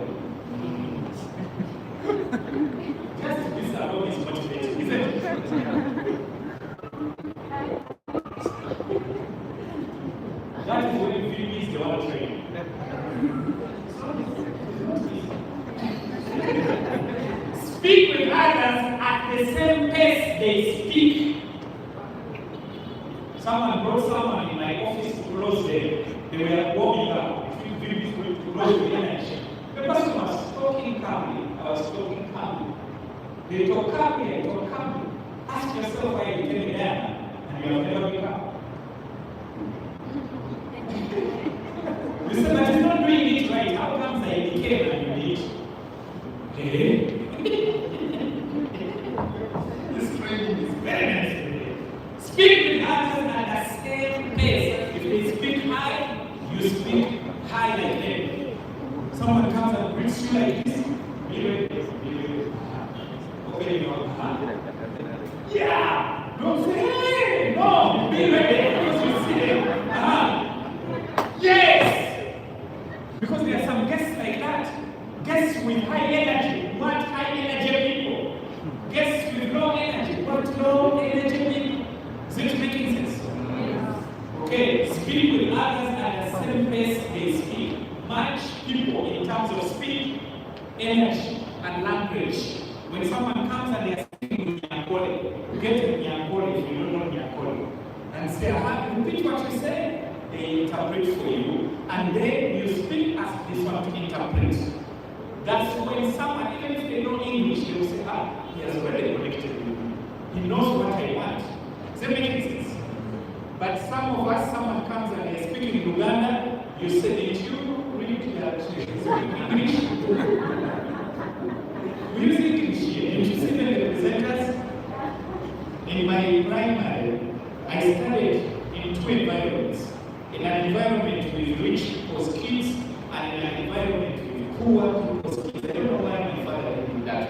Just this alone is motivating, isn't it? That is when you feel is the one training. Speak with others at the same pace they speak. Someone brought someone in my office to close them. They were warming up. To close the energy. The person was talking calmly. I was talking calmly. They talk calmly, I talk calmly. Ask yourself why you came there and you have never been calm. You said, but you're not doing it right. How comes I became and you did? Okay. This training is very nice. Speak with others at the same pace. If they speak high, you speak high like them. Someone comes and greets you like this. Be ready. Open your hand. Yeah! Don't say, hey! No! Be ready because you see them. Yes! Because there are some guests like that. Guests with high energy want high energy people. Guests with low energy want low energy people. Is it making sense? Okay, speak with others at the same pace they speak. Match people in terms of speed, energy, and language. When someone comes and they are speaking with Nyakole, get to Nyakole if you don't know Nyakole, and say, repeat what you say, they interpret for you, and then you speak as this one to interpret. That's when someone, even if they know English, they will say, he has already connected with me. He knows what I want. Does that make sense? But some of us, someone comes and they're speaking in Uganda, you say, did you read that English? We use English here. And you see the representatives? In my primary, I studied in two environments. In an environment with rich people's kids and in an environment with poor people's kids. I don't know why my father did that.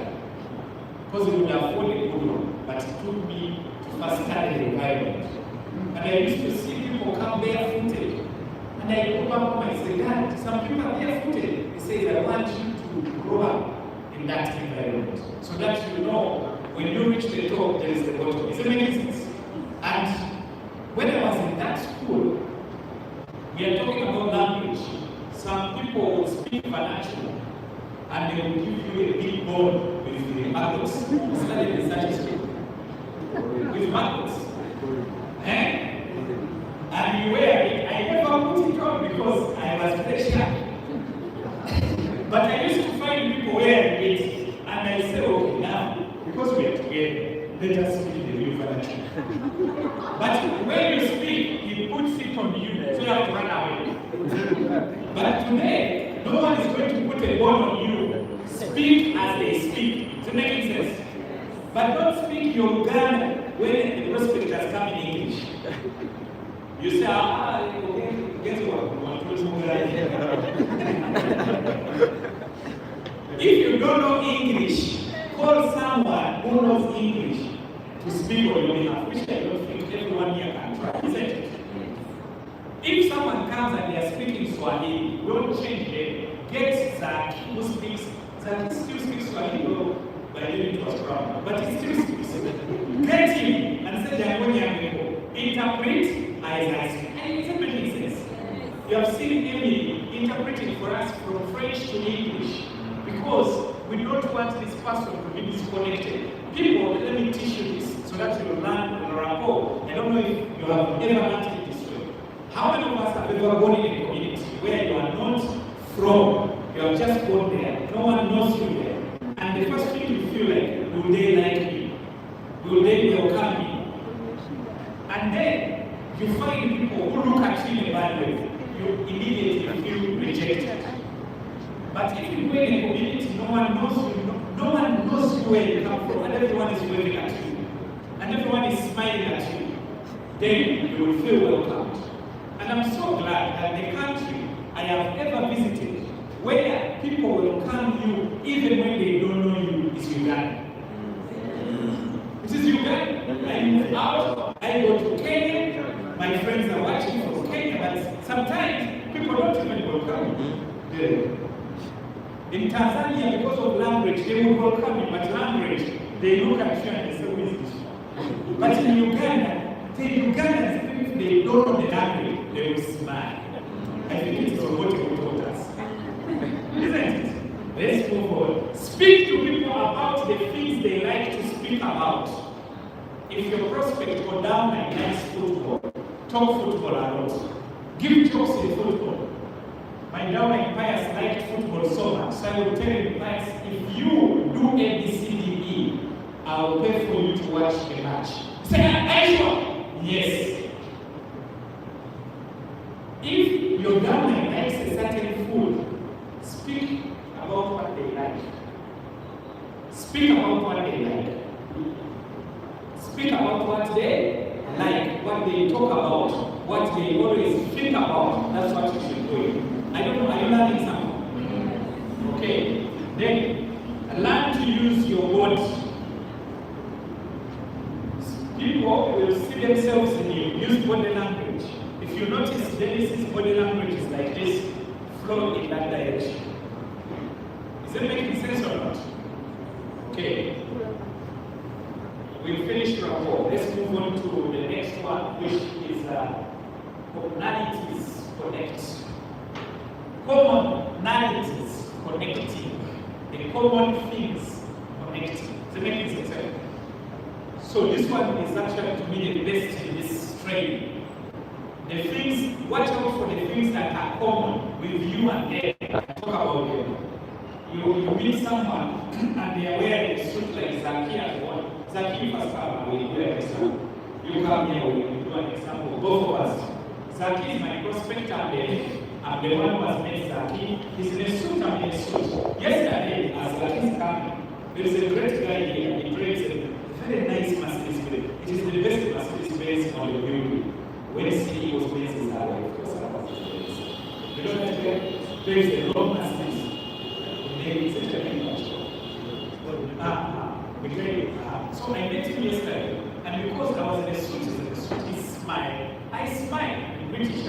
Because he would afford a good one, but it took me to first study the environment. And I used to see people come barefooted. And I go back home and say, Dad, some people are barefooted. He says, I want you to grow up in that environment. So that you know, when you reach the top, there is the bottom. Is it making sense? And when I was in that school, we are talking about language. Some people would speak vernacular, and they will give you a big bone with the maggots. We studied in such a school. With maggots. And you wear it. I never put it on because I was very shy. But I used to find people wearing it, and I say, okay, now, because we are together, let us speak the real vernacular. But when you speak, he puts it on you, so you have to run away. But today, no one is going to put a bone on you. Speak as they speak. Does it make sense? But don't speak your Uganda when the prospectors come in English. You say, okay, guess what? If you don't know English, call someone who knows English to speak on your behalf, which I don't think everyone here can try, isn't it? If someone comes and they are speaking Swahili, don't change it. Get Zaki who speaks, Zaki still speaks Swahili, though by then it was wrong, but he still speaks. Get him and say, interpret as I speak. And it's making sense. You have seen Emily interpreting for us from French to English because we don't want this person to be disconnected. People, let me teach you this so that you learn the rapport. I don't know if you have ever learned it this way. How many of us have ever gone in a community where you are not from, you have just gone there, no one knows you there, and the first thing you feel like, will they like me? Will they welcome me? And then you find people who look at you in a bad way, you immediately feel rejected. But if you go in a community, no one knows you, no one knows you where you come from, and everyone is waving at you, and everyone is smiling at you, then you will feel welcomed. And I'm so glad that the country I have ever visited, where people will welcome you even when they don't know you, is Uganda. It is Uganda. I move out, I go to Kenya, my friends are watching from Kenya, but sometimes people don't even welcome you. In Tanzania, because of language, they will welcome you, but language, they look at you and they say, who is this one? But in Uganda, the Ugandans, if they don't know the language, they will smile. I think it is what you taught us. Isn't it? Let's move on. Speak to people about the things they like to speak about. If your prospect go down and likes football, talk football a lot. Give talks in football. My downline Pius liked football so much, so I will tell him, Pius, if you do ABCDE, I will pay for you to watch the match. Say, are you sure? Yes. If your downline likes a certain food, speak about what they like. Speak about what they like. Speak about what they like, what they talk about, what they always think about. That's what you should do. I don't know, are you learning something? Okay. Then, learn to use your body. People will see themselves in you. Use body language. If you notice, Genesis body language is like this, flow in that direction. Is it making sense or not? Okay. We'll finish rapport. Let's move on to the next one, which is commonalities connect. Commonalities connecting. The common things connecting. Does it make sense? So this one is actually to me the best in this training. The things, watch out for the things that are common with you and them. Talk about them. You meet someone and they are wearing a suit like Zaki as well. Zaki first come and we wear this one. You come here, we do an example. Both of us. Zaki is my prospector and I'm the one who has met Zaki. He's in a suit, I'm in a suit. Yesterday, as Zaki is coming, there is a great guy here. He drives a very nice Mercedes Benz. It is the best Mercedes Benz on the building. When CEO was Benz is our way, of course, I was the Benz. You know that there is a long Mercedes. So I met him yesterday, and because I was in a suit, he smiled. I smiled in British.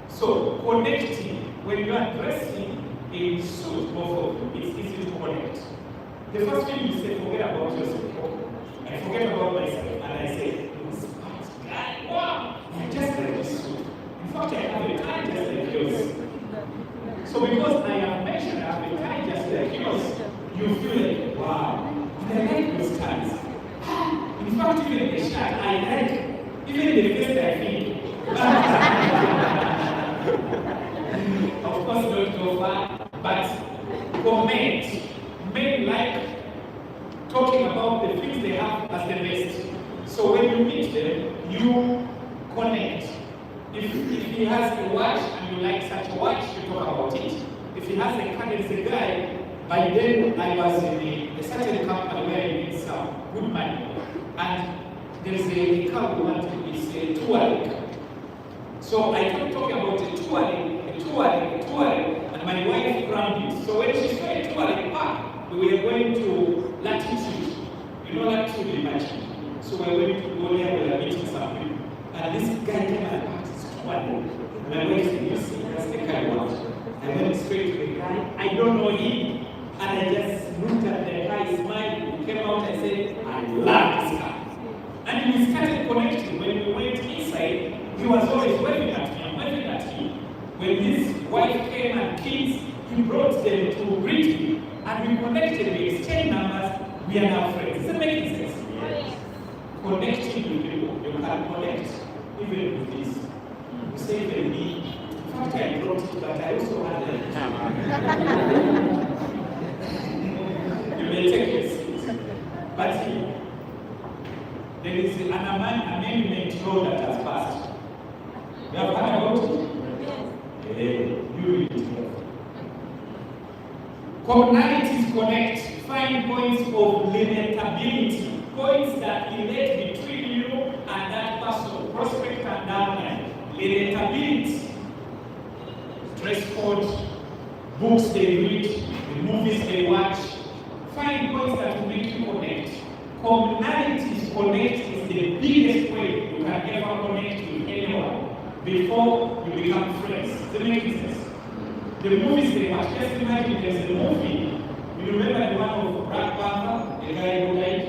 So connecting, when you are dressing in suit, both of you, it's easy to connect. The first thing you say, forget about yourself. I forget about myself, and I say, you're a smart guy. Wow, you just like this suit. In fact, I have a tie just like yours. So because I have mentioned I have a tie just like yours, you feel like, wow, I like those ties. In fact, even the shirt, I like, even the face I think. Of course, don't go far, but comment. Men like talking about the things they have as the best. So when you meet them, you connect. If he has a watch and you like such a watch, you talk about it. If he has a car, there's a guy. By then, I was in a certain company where I made some good money. And there's a car we want to, it's a touring. So I kept talking about a touring, and my wife grabbed it. So when she saw a touring park, we were going to Latitude. You know Latitude in Imagine. So we were going to go there, we were meeting some people. And this guy came and parked his touring. My wife said, you see, that's the car I want. I went straight to the guy. I don't know him. And I just looked at the guy, smiled, he came out and said, I love this car. And we started connecting. When we went inside, he was always waving at me, I'm waving at him. When his wife came and kids, he brought them to greet me. And we connected, we exchanged numbers, we are now friends. Does that make sense? Yes. Connecting with people, you can connect even with this. You say the me. In fact, I brought it, but I also had it. You may take your seat. But there is an amendment law that has passed. You have heard about it? Yes. You read it. Commonalities connect. Find points of relatability. Points that relate between you and that person. Prospect and downline. Relatability. Dress code, books they read, the movies they watch. Find points that will make you connect. Commonalities connect is the biggest way you can ever connect with anyone before you become friends. Does that make sense? The movies they watch, just imagine there's a movie. You remember the one of Black Panther, the guy who died?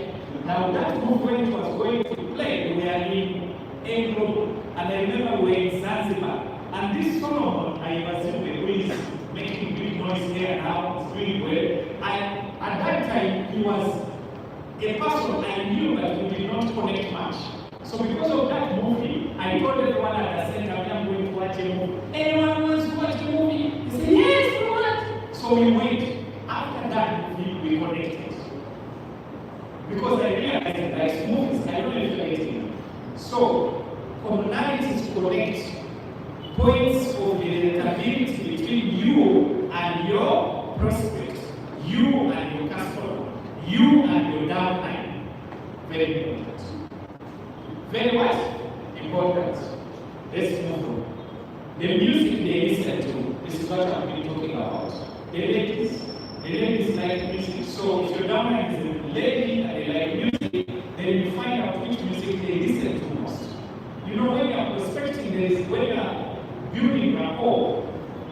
Now that movie when it was going to play, we were in England, and I remember we were in Zanzibar. And this Solomon, I assume who is making big noise here now, is doing well. At that time, he was a person I knew that we did not connect much. So because of that movie, I told everyone at the center, I'm going to watch a movie. Anyone wants to watch a movie? He said, yes, we want. So we went. After that movie, we connected. Because I realized that like movies, I don't know if you're getting it. So, commonalities connect. Points of relatability between you and your prospect, you and your customer, you and your downline. Very important. Very what? Important. Let's move on. The music they listen to, this is what I've been talking about. The ladies like music. So if your downline is a lady and they like music, then you find out which music they listen to most. You know, when you're prospecting, when you're building rapport,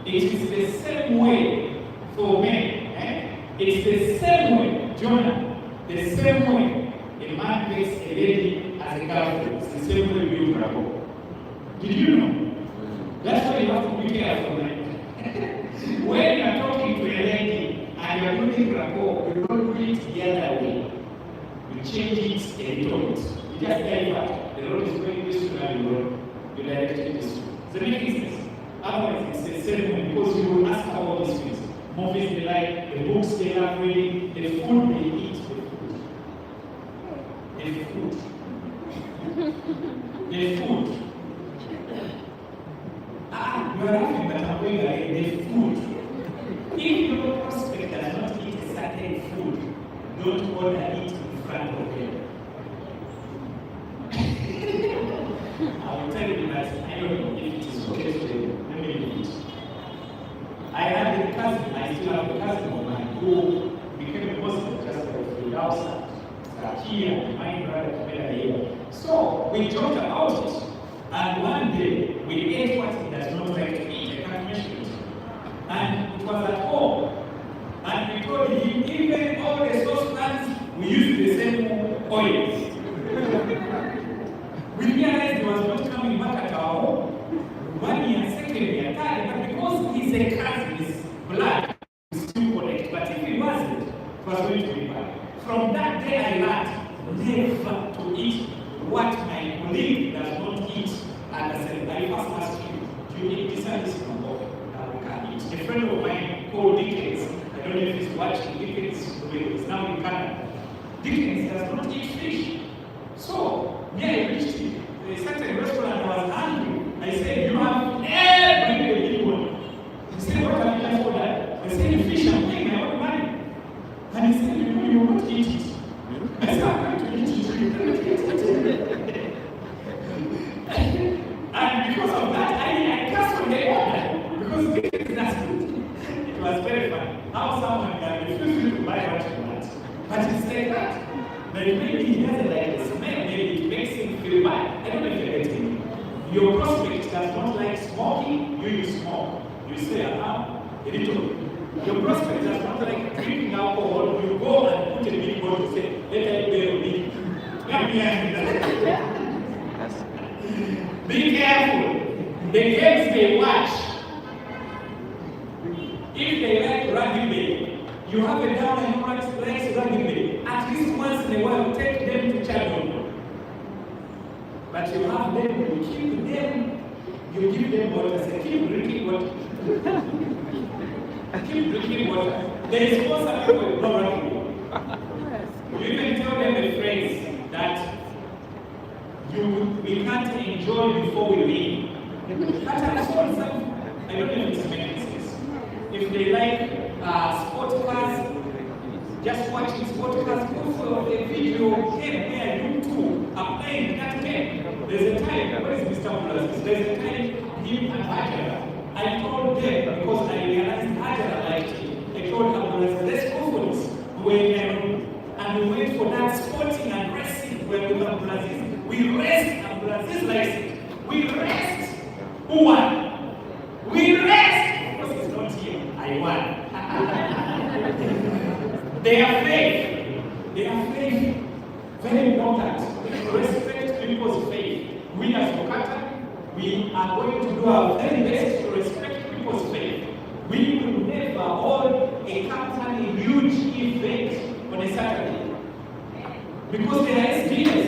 it is the same way for men. It's the same way, Jonah, the same way a man takes a lady as a girlfriend. It's the same way we build rapport. Did you know? That's why you have to be careful. When you are talking to a lady and you are building rapport, you don't do it the other way. You change it a little bit. You just divert. The road is going this way and you direct it this way. Does it make sense? Otherwise, it's the same way because you will ask about these things. Movies they like, the books they love reading, the food they eat, the food. The food. You are laughing, but I'm going like the food. If your prospect does not eat a certain food, don't order it in front of them. I will tell you that I don't know if it is okay today. Let me read it. I had a cousin, I still have a cousin of mine who became a Muslim just like the outside. Here, my brother Kamela here. So we joked about it. And one day we ate what he does not like to eat. I can't mention it. And it was at home. And we told him even all the saucepans we use the same oils. We realized he was not coming back at our home. 1 year, second year, third, but because he's a cousin, his blood is still connect. But if he wasn't, it was going to be bad. From that day I learned never to eat what my colleague does not eat. And I said, I first asked him, do you eat this and this? No, we can't eat. A friend of mine called Dickens, I don't know if he's watching, Dickens is now in Canada. Dickens does not eat fish. So, yeah, I reached him. A certain restaurant, I was hungry. I said, you have every big one. He said, what have you done for that? I said, fish, I'm paying my own money. And he said, you will not eat it. I said, I'm going to eat it. And because of that, I canceled the order. Because this is not good. It was very funny. How someone can refuse you to buy what you want. But he said that. But maybe he doesn't like the smell, maybe it makes him feel bad. I don't know if you're getting me. Your prospect does not like smoking, you smoke. You say, a little. Your prospect does not like drinking alcohol, you go and put a big bottle and say, let me bear me. Be careful. The games they watch. If they like rugby, you have a down and likes rugby. At least once in a while, take them to childhood. But you have them, you keep them You give them water, say, keep drinking water. Keep drinking water. There is more some people not running. You even tell them a phrase that we can't enjoy before we leave. But I saw some, I don't know if it's making sense. If they like sport cars, just watching sport cars, go for a video game where you two are playing that game. There's a time, where is Mr. Mulasis? There's a time him and Hajara. I told them because I realized Hajara liked it. I told her, let's go for this. And we went for that sporting and racing where we were Brazil. We raced and Brazil likes it. We raced. Who won? We raced. Because it's not here. I won. They are faith. They are faith. Very important. Respect people's faith. We as OQATA, we are going to do our very best to respect people's faith. We will never hold a company huge event on a Saturday. Because there are SDs.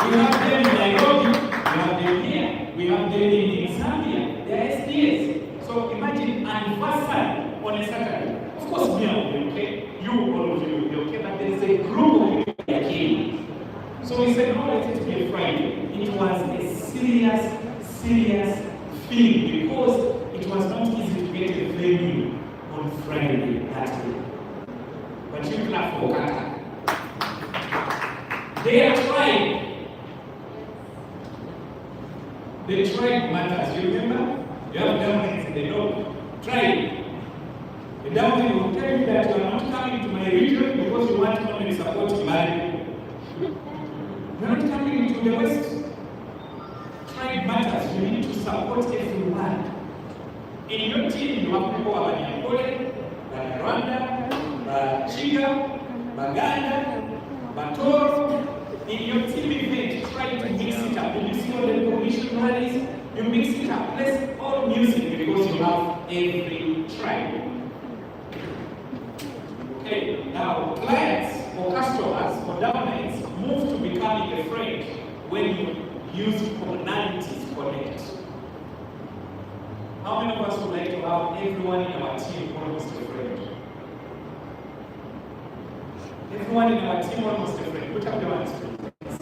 We have them in Nairobi, we have them here, we have them in Zambia. There are SDs. So imagine anniversary on a Saturday. Of course, me, I will be okay. You, all of you will be okay. But there is a group of people that came. So we said, no, let it be a Friday. It was a serious feeling because it was not easy to get a venue on Friday that day. But you clap for OQATA. They are trying. The tribe matters. You remember? You have downlines in the north. Tribe. The downline will tell you that you are not coming to my region because you want to only support Mali. You are not coming into the west. Tribe matters. You need to support everyone. In your team, you have people like Nyakole, Rwanda, Chiga, Baganda, Batoro. In your team event, try to mix it up. You see all the commission rallies, you mix it up. Let's all music because you have every tribe. Okay, now clients or customers or downlines move to becoming a friend when you use commonalities connect. How many of us would like to have everyone in our team almost a friend? Everyone in our team almost a friend. Put up your hands, please.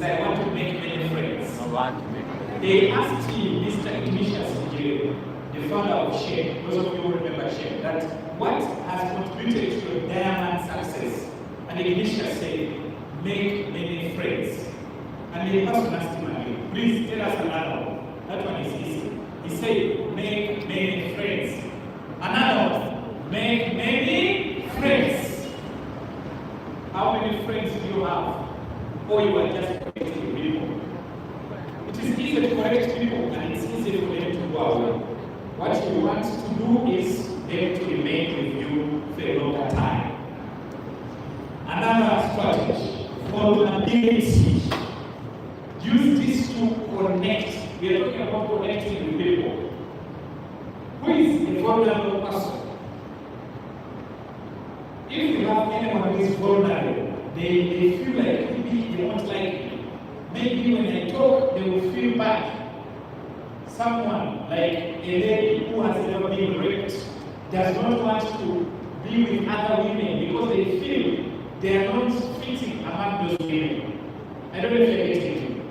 I want to make many friends. They asked him, Mr. Ignatius, the founder of Share, those of you who remember Share, that what has contributed to your diamond success? And Ignatius said, make many friends. And the person asked him again, please tell us another one. That one is easy. He said, make many friends. Another one, make many friends. How many friends do you have? Or you are just correcting people? It is easy to correct people and it's easy for them to go away. What you want to do is them to remain with you for a longer time. Another strategy, vulnerability. Use this to connect. We are talking about connecting with people. Who is a vulnerable person? If you have anyone who is vulnerable, they feel like maybe they won't like me. Maybe when I talk, they will feel bad. Someone like a lady who has never been raped does not want to be with other women because they feel they are not fitting among those women. I don't know if you're getting it.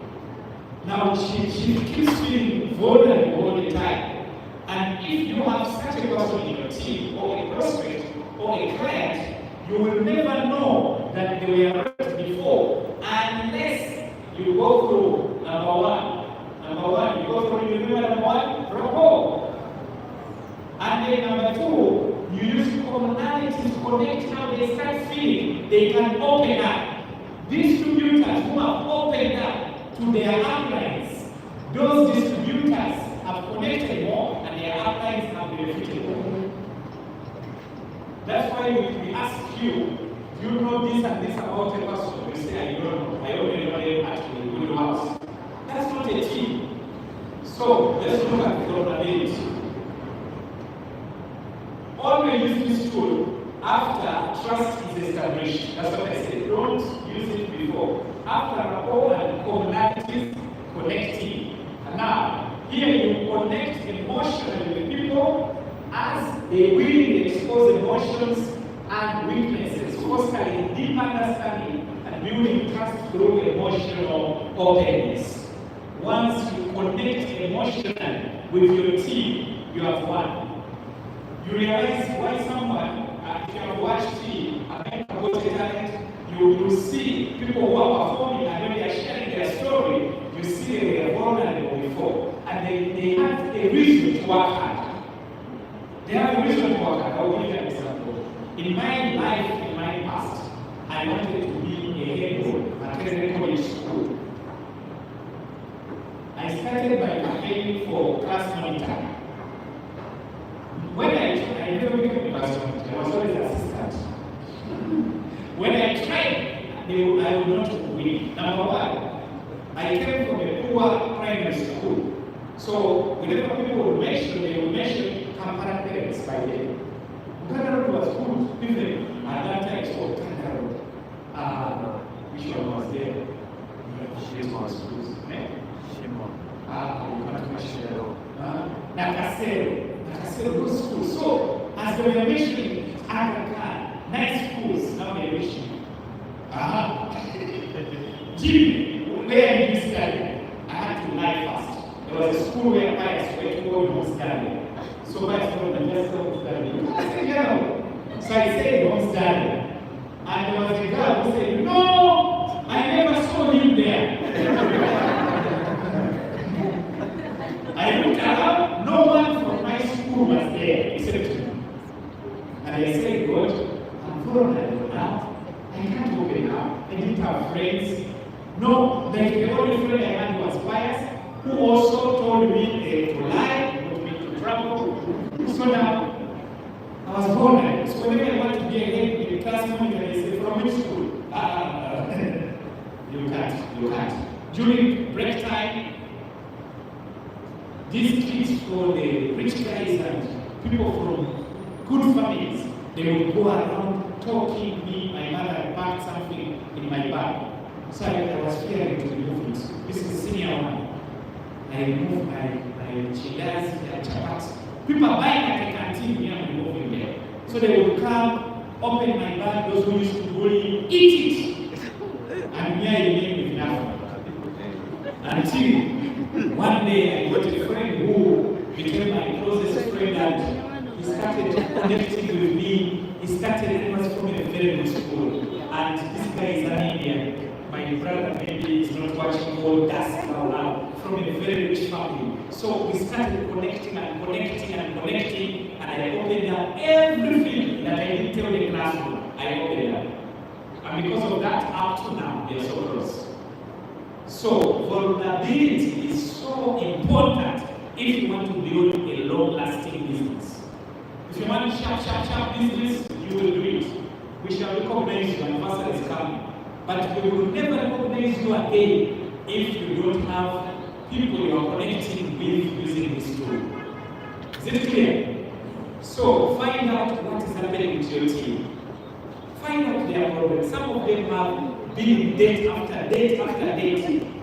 Now, she keeps feeling vulnerable all the time. And if you have such a person in your team, or a prospect, or a client, you will never know that they were raped before unless you go through number one. Number one, you go through, you remember number one? Rapport. And then number two, you use commonalities to connect how they start feeling. They can open up. Distributors who have opened up to their uplines, those distributors have connected more and their uplines have benefited more. That's why we ask you, do you know this and this about a person? You say, I don't know. I only know them at the good house. That's not a team. So let's look at vulnerability. Always use this tool after trust is established. That's what I said. Don't use it before. After rapport and commonalities connecting. And now, Here you connect emotionally with people as they willingly expose emotions and weaknesses, fostering deep understanding and building trust through emotional openness. Once you connect emotionally with your team, you have won. You realize why someone, if you have watched American Got Talent, you will see people who are performing and when they are sharing their story, you see they were vulnerable before. And they have a reason to work hard. They have a reason to work hard. I will give you an example. In my life, in my past, I wanted to be a head boy at a college school. I started by campaigning for class monitor. When I never became a class monitor, I was always assistant. When I tried, I would not win. Number one, I came from a poor primary school. So whenever people would mention, they would mention Kampala parents by then. Okada was good, even at that time, so Okada which one was there? Shimon schools. Shimon. You can't mention Nakasero, those schools. So as they were mentioning Aga nice schools, now they're mentioning. Jimmy, where did you study? I had to lie fast. There was a school where I went to go to study. So I told the master of study. I said, yeah. So I said, don't study. And there was a girl who said, no, I never saw him there. I looked around, no one from my school was there except me. And I said, God, I'm vulnerable now. I can't open up. I didn't have friends. No, the only friend I had was Pius, who also told me to lie, put me to trouble. So now, I was vulnerable. So whenever I want to be a head in the class monitor, they say, from which school? You can't. During break time, these kids from the rich guys and people from good families, they would go around talking me. My mother had packed something in my bag. So I was fearing to remove it. This is the senior one. I removed my chilas and chapati. People are buying at the canteen, me, I'm removing there. So they would come, open my bag, those who used to bully, eat it. And me, I remain with nothing. Until one day I got a friend who became my closest friend and he started connecting with me. He was from a very good school. And this guy is an Indian. My brother maybe is not watching all that now, from a very rich family. So we started connecting, and I opened up everything that I didn't tell the classroom. I opened up. And because of that, up to now, we are so close. So vulnerability is so important if you want to build a long-lasting business. If you want a sharp business, you will do it. We shall recognize you, anniversary is coming. But we will never recognize you again if you don't have people you are connecting with using this tool. Is it clear? So find out what is happening with your team. Find out their problems. Some of them have been in debt after debt.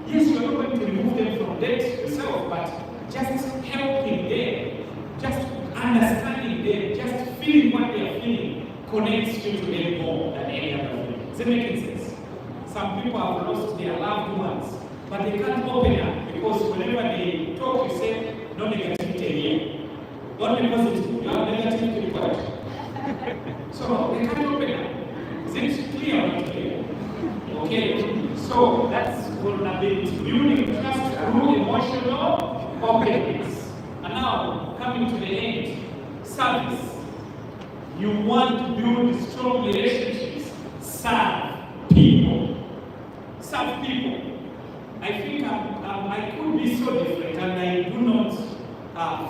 Yes, you are not going to remove them from debt yourself, but just helping them, just understanding them, just feeling what they are feeling connects you to them more than any other thing. Is it making sense? Some people have lost their loved ones, but they can't open up because whenever they talk, you say, no negativity here. Only positive, you have negativity required. So they can't open up. Is it clear or not clear? Okay, so that's vulnerability. Building trust through emotional openness. And now, coming to the end, service. You want to build strong relationships. Serve people. Serve people. I think I could be so different, and I do not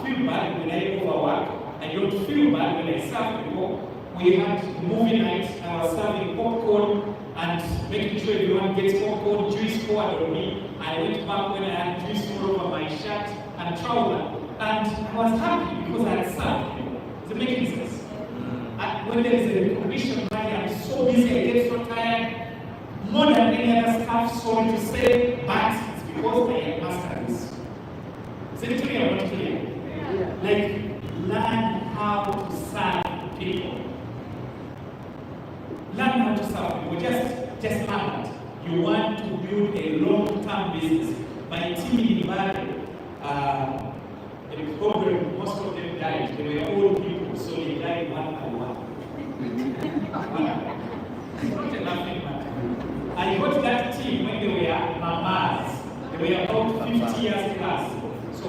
feel bad when I overwork. I don't feel bad when I serve people. We had movie nights, I was serving popcorn and making sure everyone gets popcorn, juice poured on me. I went back when I had juice all over my shirt and trouser, and I was happy because I had served people. Is it making sense? And when there is a recognition, I'm so busy, I get so tired. More than any other stuff, sorry to say, but it's because I have mastered this. Is it clear or not clear? Like, learn how to serve people. Learn how to serve people. Just learn that. You want to build a long-term business. My team in Bali, the program, most of them died. They were old people, so they died one by one. It's not a laughing matter. I got that team when they were mamas. They were about 50 years plus. So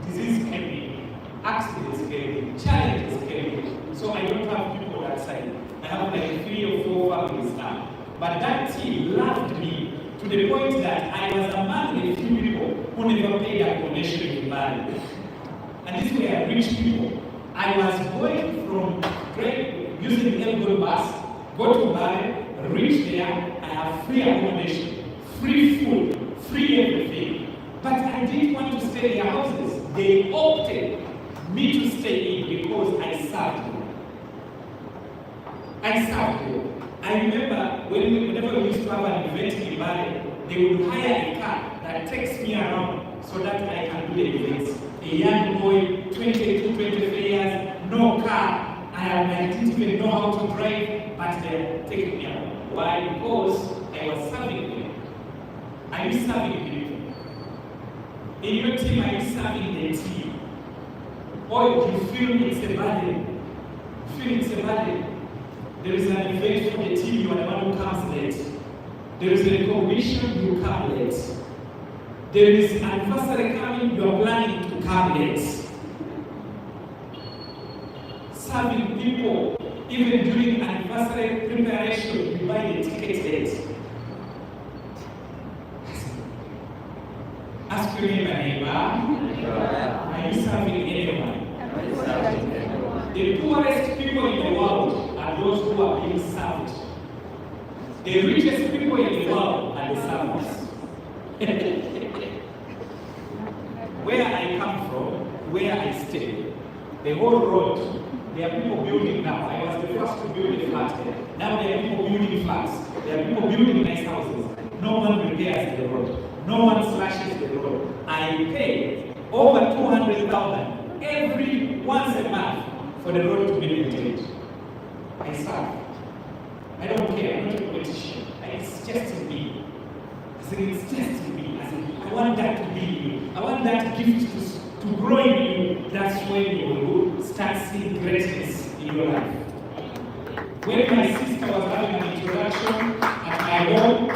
disease came in, accidents came in, challenges came in. So I don't have people that side. I have like 3 or 4 families now. But that team loved me to the point that I was among the few people who never paid a donation in Bali. And these were rich people. I was going from using the Elgon bus, go to Bali, reach there, I have free accommodation, free food, free everything. But I didn't want to stay in their houses. They opted me to stay in because I served them. I served them. I remember whenever we used to have an event in Bali, they would hire a car that takes me around so that I can do the events. A young boy, 22, 23 years, no car. I didn't even know how to drive, but they're taking me around. Why? Because I was serving them. Are you serving people? In your team, are you serving the team? Or you feel it's a burden? Feel it's a burden? There is an event for the team, you are the one who comes late. There is a recognition, you come late. There is an anniversary coming, you are planning to come late. Serving people, even during anniversary preparation, you buy the ticket late. Ask your neighbor, are you serving anyone? The poorest people in the world are those who are being served. The richest people in the world are the servants. Where I come from, where I stay, the whole road, there are people building now. I was the first to build a flat here. Now there are people building flats. There are people building nice houses. No one repairs the road. No one slashes the road. I pay over 200,000 every once a month for the road to be maintained. I serve. I don't care. I'm not a politician. It's just in me. I said, it's just in me. I said, I want that to be you. I want that gift to grow in you. That's when you will start seeing greatness in your life. When my sister was having an introduction at my home,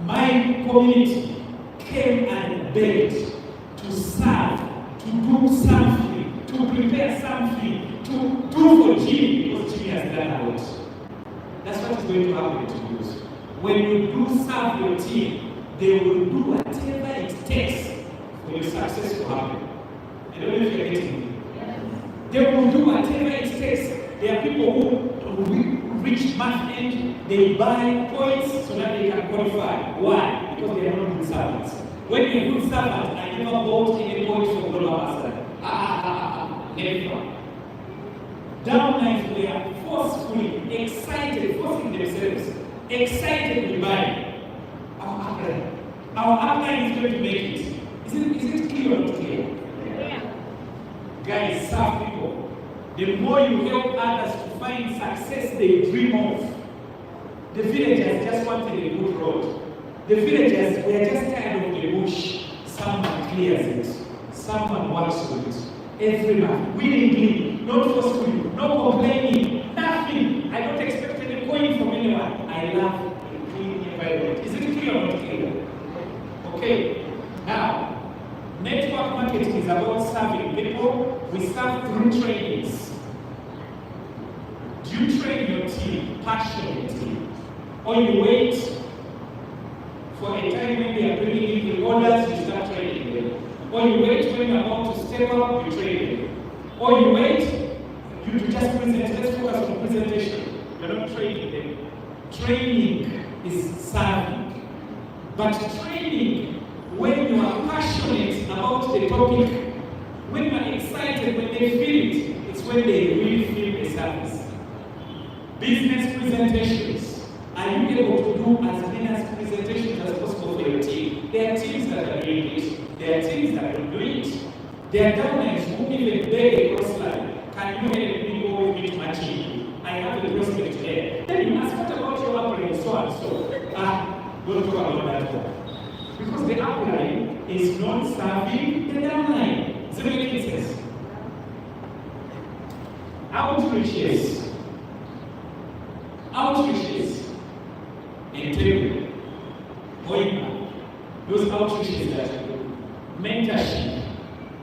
my community came and begged to serve, to do something, to prepare something, to do for Jimmy, because Jimmy has done a lot. That's what is going to happen to you. When you do serve your team, they will do whatever it takes for your success to happen. I don't know if you're getting me. They will do whatever it takes. There are people who reach math end, they buy points so that they can qualify. Why? Because they are not good servants. When you're a good servant, I never bought any points from Global Master. Never. Downlines were forcefully excited, forcing themselves, excited to buy our upline. Our upline is going to make it. Is it clear or not clear? Yeah. Guys, serve people. The more you help others to find success they dream of, the villagers just wanted a good road. The villagers were just tired of the bush. Someone clears it. Someone works with it. Every month, willingly, not forcefully, no complaining, nothing. I don't expect any coin from anyone. I love a clean environment. Is it clear or not clear? Okay. Now, network marketing is about serving people. We serve through trainings. Do you train your team, passionately, or you wait for a time when they are bringing in the orders, you start training them? Or you wait when you're about to step up, you train them? Or you wait, you just present, let's focus on presentation. You're not training them. Training is serving. But training, when you are passionate about the topic, when you are excited, when they feel it, it's when they really feel the service. Business presentations. Are you able to do as many presentations as possible for your team? There are teams that are doing it. There are teams that don't do it. There are downlines who even beg a crossline. Can you help me go with me to Machi? I have a prospect there. Then you ask, what about your upline? So and so. Don't talk about that one. Because the upline is not serving the downline. Does that make sense? Outreaches. Integrity. Those outreaches that you do. Mentorship.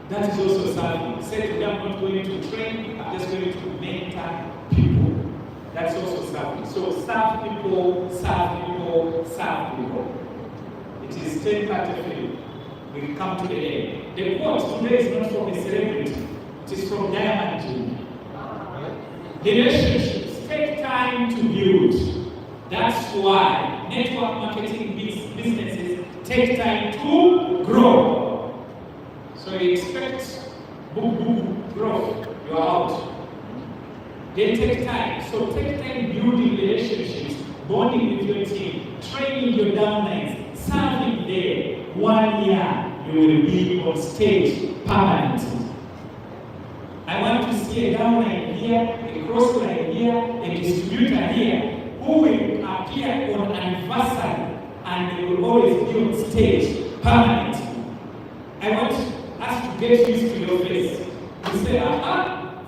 That is also serving. Say to them, I'm not going to train, I'm just going to mentor people. That's also serving. So serve people, serve people, serve people. It is 10:33. We've come to the end. The quote today is not from a celebrity. It is from Diamond Jr. Relationships take time to build. That's why network marketing businesses take time to grow. So you expect boom, growth, you are out. They take time. So take time building relationships, bonding with your team, training your downlines, serving there. 1 year, you will be on stage permanently. I want to see a downline here, a crossline here, a distributor here, who will appear on anniversary and they will always be on stage permanently. I want us to get used to your face. You say,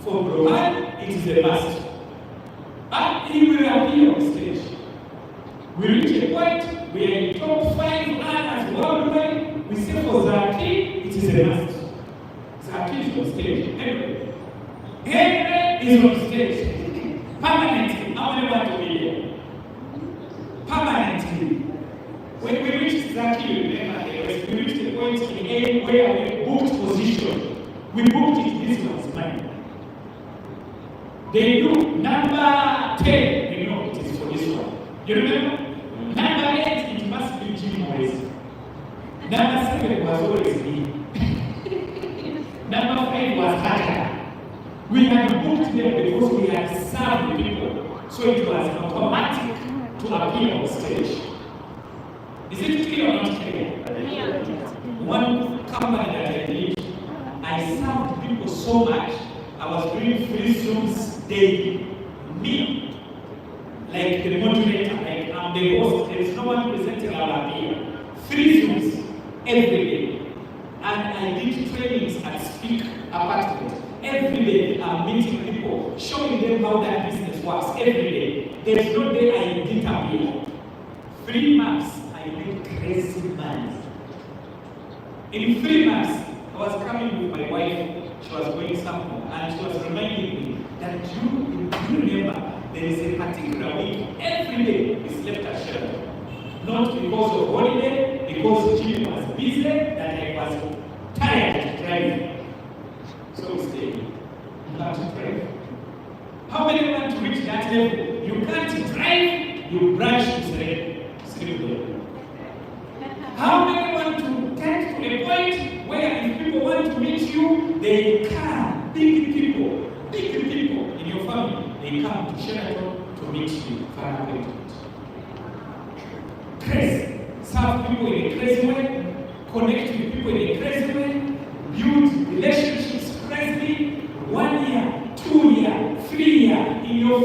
for Rohan, it is a must. He will appear on stage. We reach a point, we are in top 5 earners worldwide. We say for Zaki, it is a must. Zaki is on stage. Henry is on stage. Permanently. How many want to be here? Permanently. When we reach Zaki, remember, we reached the point in A where we booked position. We booked it this one's money. They do number 10, you know it is for this one. You remember? Number 8, it must be Jim always. Number 7 was always me. Number 5 was Tata. We had booked them because we had served people. So it was automatic to appear on stage. Is it clear or not clear? Yeah. One company that I did, I served people so much, I was doing free Zooms daily. Me, like the moderator, like I'm the host, there is no one presenting our appeal. Free Zooms every day. And I did trainings at Speak Apartment. Every day I'm meeting people, showing them how that business works every day. There is no day I didn't appear. 3 months, I made crazy money. In 3 months, I was coming with my wife, she was going somewhere, and she was reminding me that you remember, there is a particular week, every day we slept at shelter. Not because of holiday, because Jimmy was busy, that I was tired of driving. So we stayed. You have to drive. How many want to reach that level? You can't drive, you branch to sleep there. How many want to get to a point where if people want to meet you, they come, big people in your family, they come to Sheraton to meet you, crazy. Serve people in a crazy way, connect with people in a crazy way, build relationships crazily, 1 year, 2 year, 3 year, in your